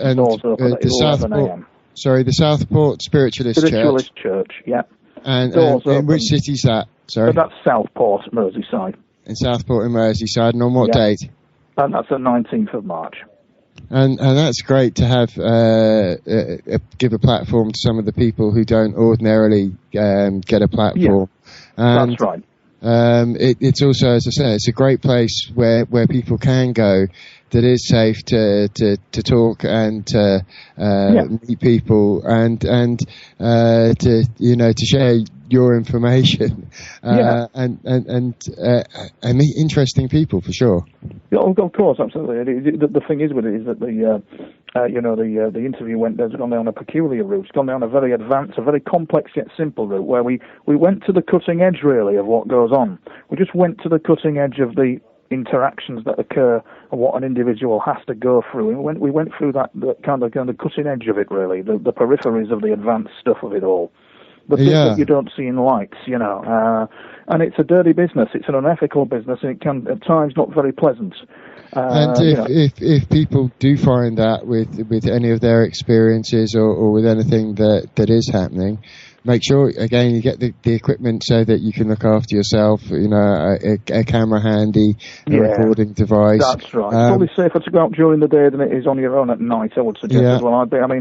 Southport Spiritualist Church, yeah. And in which city's that? Sorry? That's Southport, Merseyside. In Southport in Merseyside, and on what date? And that's the 19th of March. And that's great to have give a platform to some of the people who don't ordinarily get a platform. Yeah, that's right. It's also, as I say, it's a great place where people can go that is safe to talk and to meet people and to share your information and meet interesting people for sure. Yeah, of course, absolutely. The thing is with it is that the interview has gone down a peculiar route. It's gone down a very advanced, a very complex yet simple route, where we went to the cutting edge really of what goes on. We just went to the cutting edge of the interactions that occur and what an individual has to go through. And we went through that kind of cutting edge of it really, the peripheries of the advanced stuff of it all. The things that you don't see in lights, and it's a dirty business. It's an unethical business, and it can at times not very pleasant. And if people do find that with any of their experiences or with anything that is happening, make sure again you get the equipment so that you can look after yourself. A camera handy, a recording device. That's right. It's probably safer to go out during the day than it is on your own at night. I would suggest as well. I've had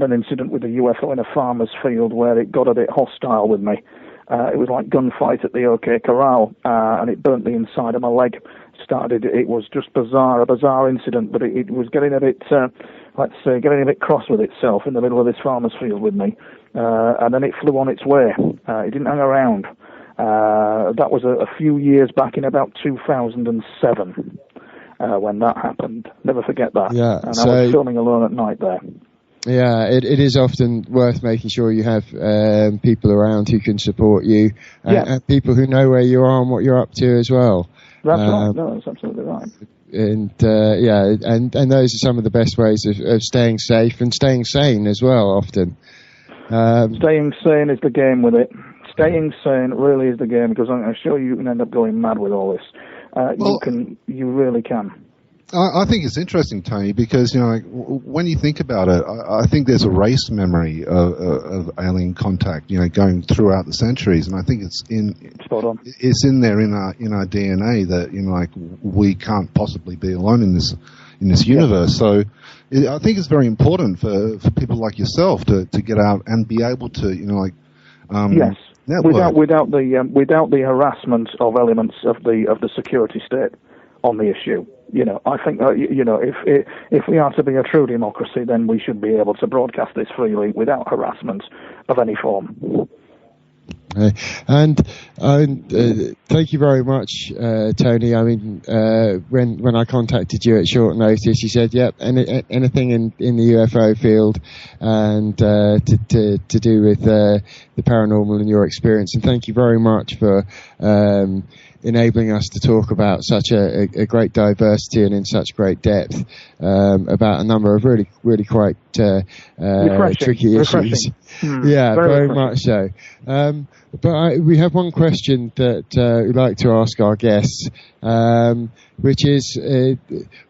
an incident with a UFO in a farmer's field where it got a bit hostile with me. It was like gunfight at the OK Corral, and it burnt the inside of my leg. It was just a bizarre incident, but it was getting a bit, getting a bit cross with itself in the middle of this farmer's field with me. And then it flew on its way. It didn't hang around. That was a few years back in about 2007 when that happened. Never forget that. Yeah, and I was filming alone at night there. Yeah, it is often worth making sure you have people around who can support you, and people who know where you are and what you're up to as well. That's right. No, that's absolutely right. And and those are some of the best ways of staying safe and staying sane as well. Often, staying sane is the game with it. Staying sane really is the game, because I'm sure you can end up going mad with all this. You really can. I think it's interesting, Tony, because when you think about it, I think there's a race memory of alien contact, going throughout the centuries, and I think it's in there in our DNA that we can't possibly be alone in this universe. So I think it's very important for people like yourself to get out and be able to yes, without the harassment of elements of the security state on the issue. I think if we are to be a true democracy, then we should be able to broadcast this freely without harassment of any form. And thank you very much, Tony. I mean, when I contacted you at short notice, you said, "Yep, anything in the UFO field and to do with the paranormal and your experience." And thank you very much for enabling us to talk about such a great diversity and in such great depth about a number of really quite tricky issues. Yeah, very much so. But we have one question that we'd like to ask our guests, which is,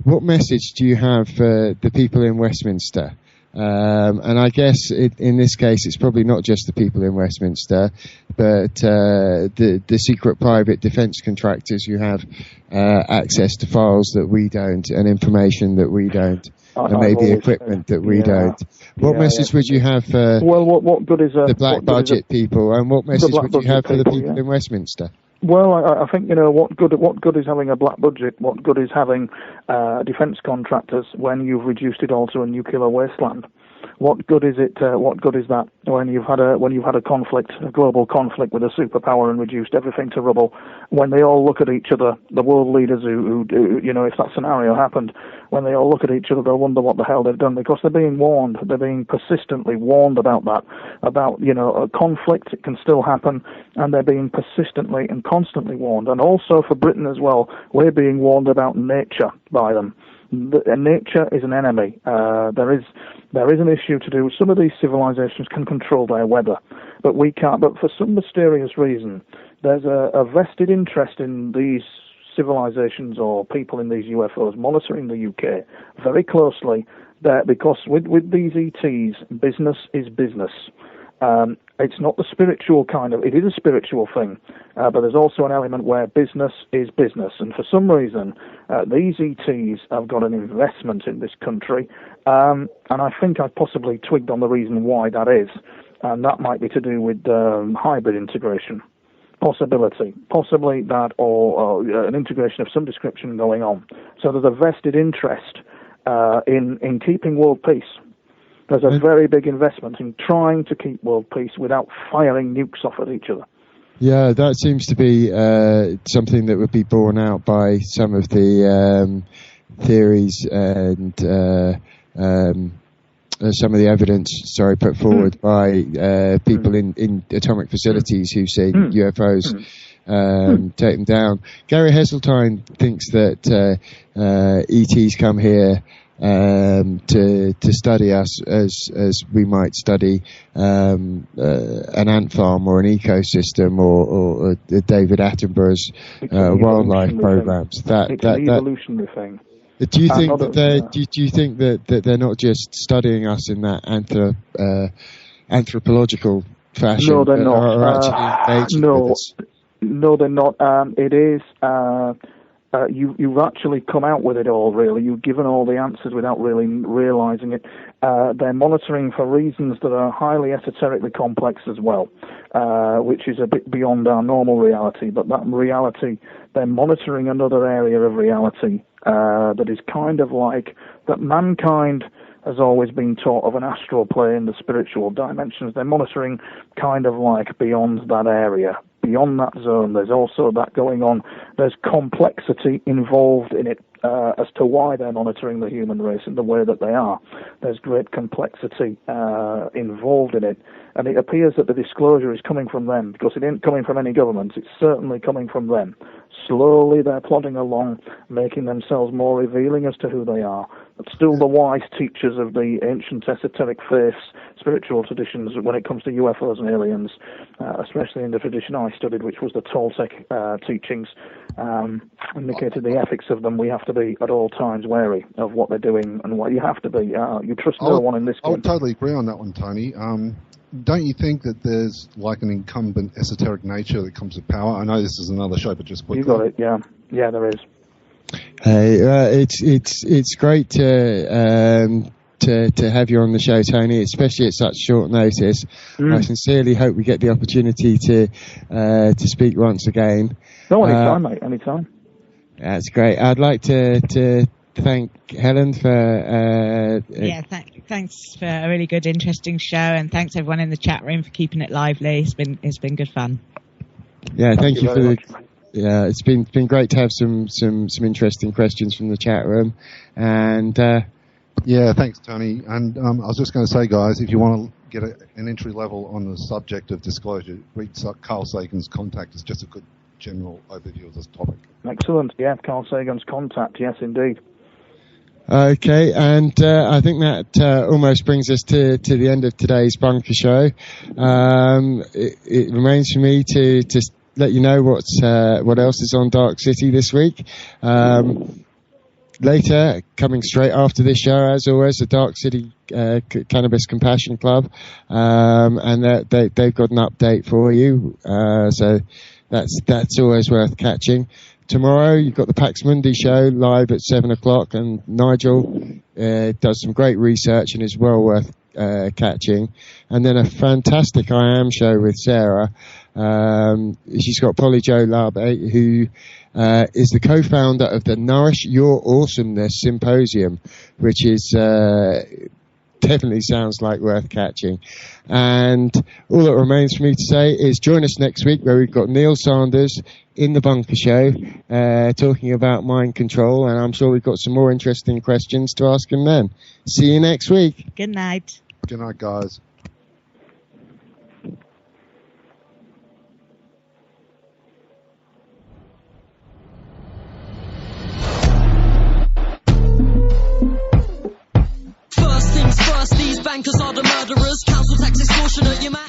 what message do you have for the people in Westminster? And I guess in this case, it's probably not just the people in Westminster, but the secret private defence contractors who have access to files that we don't and information that we don't. And maybe equipment that we don't. What message would you have for what good is the black budget people, and what message would you have for the people in Westminster? Well, I think what good is having a black budget? What good is having defence contractors when you've reduced it all to a nuclear wasteland? What good is it? What good is that when you've had a conflict, a global conflict with a superpower, and reduced everything to rubble? When they all look at each other, the world leaders who if that scenario happened, when they all look at each other, they'll wonder what the hell they've done, because they're being warned. They're being persistently warned about that. About a conflict, it can still happen, and they're being persistently and constantly warned. And also for Britain as well, we're being warned about nature by them. Nature is an enemy. There is an issue to do. Some of these civilizations can control their weather, but we can't. But for some mysterious reason, there's a vested interest in these civilizations or people in these UFOs monitoring the UK very closely. Because with these ETs, business is business. It's not the spiritual kind of, it is a spiritual thing, but there's also an element where business is business. And for some reason, these ETs have got an investment in this country, and I think I possibly twigged on the reason why that is, and that might be to do with hybrid integration. Possibly that, or an integration of some description going on. So there's a vested interest in keeping world peace. There's a very big investment in trying to keep world peace without firing nukes off at each other. Yeah, that seems to be something that would be borne out by some of the theories and some of the evidence, put forward by people in atomic facilities who see UFOs take them down. Gary Heseltine thinks that ETs come here to study us as we might study an ant farm or an ecosystem or David Attenborough's wildlife programs. It's an evolutionary thing. Do you think that they're not just studying us in that anthropological fashion? No, they're not. Are actually engaging with us? No, they're not. It is. You've actually come out with it all, really. You've given all the answers without really realizing it. They're monitoring for reasons that are highly esoterically complex as well, which is a bit beyond our normal reality. But that reality, they're monitoring another area of reality that is kind of like that mankind has always been taught of an astral plane, the spiritual dimensions. They're monitoring kind of like beyond that area. Beyond that zone, there's also that going on. There's complexity involved in it, as to why they're monitoring the human race in the way that they are. There's great complexity involved in it, and it appears that the disclosure is coming from them, because it ain't coming from any government. It's certainly coming from them. Slowly they're plodding along, making themselves more revealing as to who they are. But still the wise teachers of the ancient esoteric faiths, spiritual traditions, when it comes to UFOs and aliens, especially in the tradition I studied, which was the Toltec teachings, indicated the ethics of them. We have to be at all times wary of what they're doing and what you have to be. You trust no one in this game. I would totally agree on that one, Tony. Don't you think that there's like an incumbent esoteric nature that comes with power? I know this is another show, but just quickly. You got it, yeah. Yeah, there is. It's great to have you on the show, Tony, especially at such short notice. I sincerely hope we get the opportunity to speak once again. No, anytime, mate, anytime. That's great. I'd like to thank Helen for thanks for a really good, interesting show, and thanks everyone in the chat room for keeping it lively. It's been good fun. Yeah, thank you for the. Yeah, it's been great to have some interesting questions from the chat room, and yeah, thanks, Tony. And I was just going to say, guys, if you want to get an entry level on the subject of disclosure, read Carl Sagan's Contact. It's just a good general overview of this topic. Excellent. Yeah, Carl Sagan's Contact. Yes, indeed. Okay, and I think that almost brings us to the end of today's Bunker Show. It remains for me to let you know what else is on Dark City this week. Later, coming straight after this show, as always, the Dark City Cannabis Compassion Club, and they've got an update for you. So that's always worth catching. Tomorrow, you've got the Pax Mundi show live at 7:00, and Nigel does some great research and is well worth catching. And then a fantastic I Am show with Sarah. She's got Polly Jo Larbe, who is the co-founder of the Nourish Your Awesomeness Symposium, which is definitely sounds like worth catching. And all that remains for me to say is join us next week, where we've got Neil Sanders in the Bunker Show talking about mind control, and I'm sure we've got some more interesting questions to ask him then. See you next week. Good night. Good night, guys. First things first, these bankers are the murderers. Council tax extortionate, your man.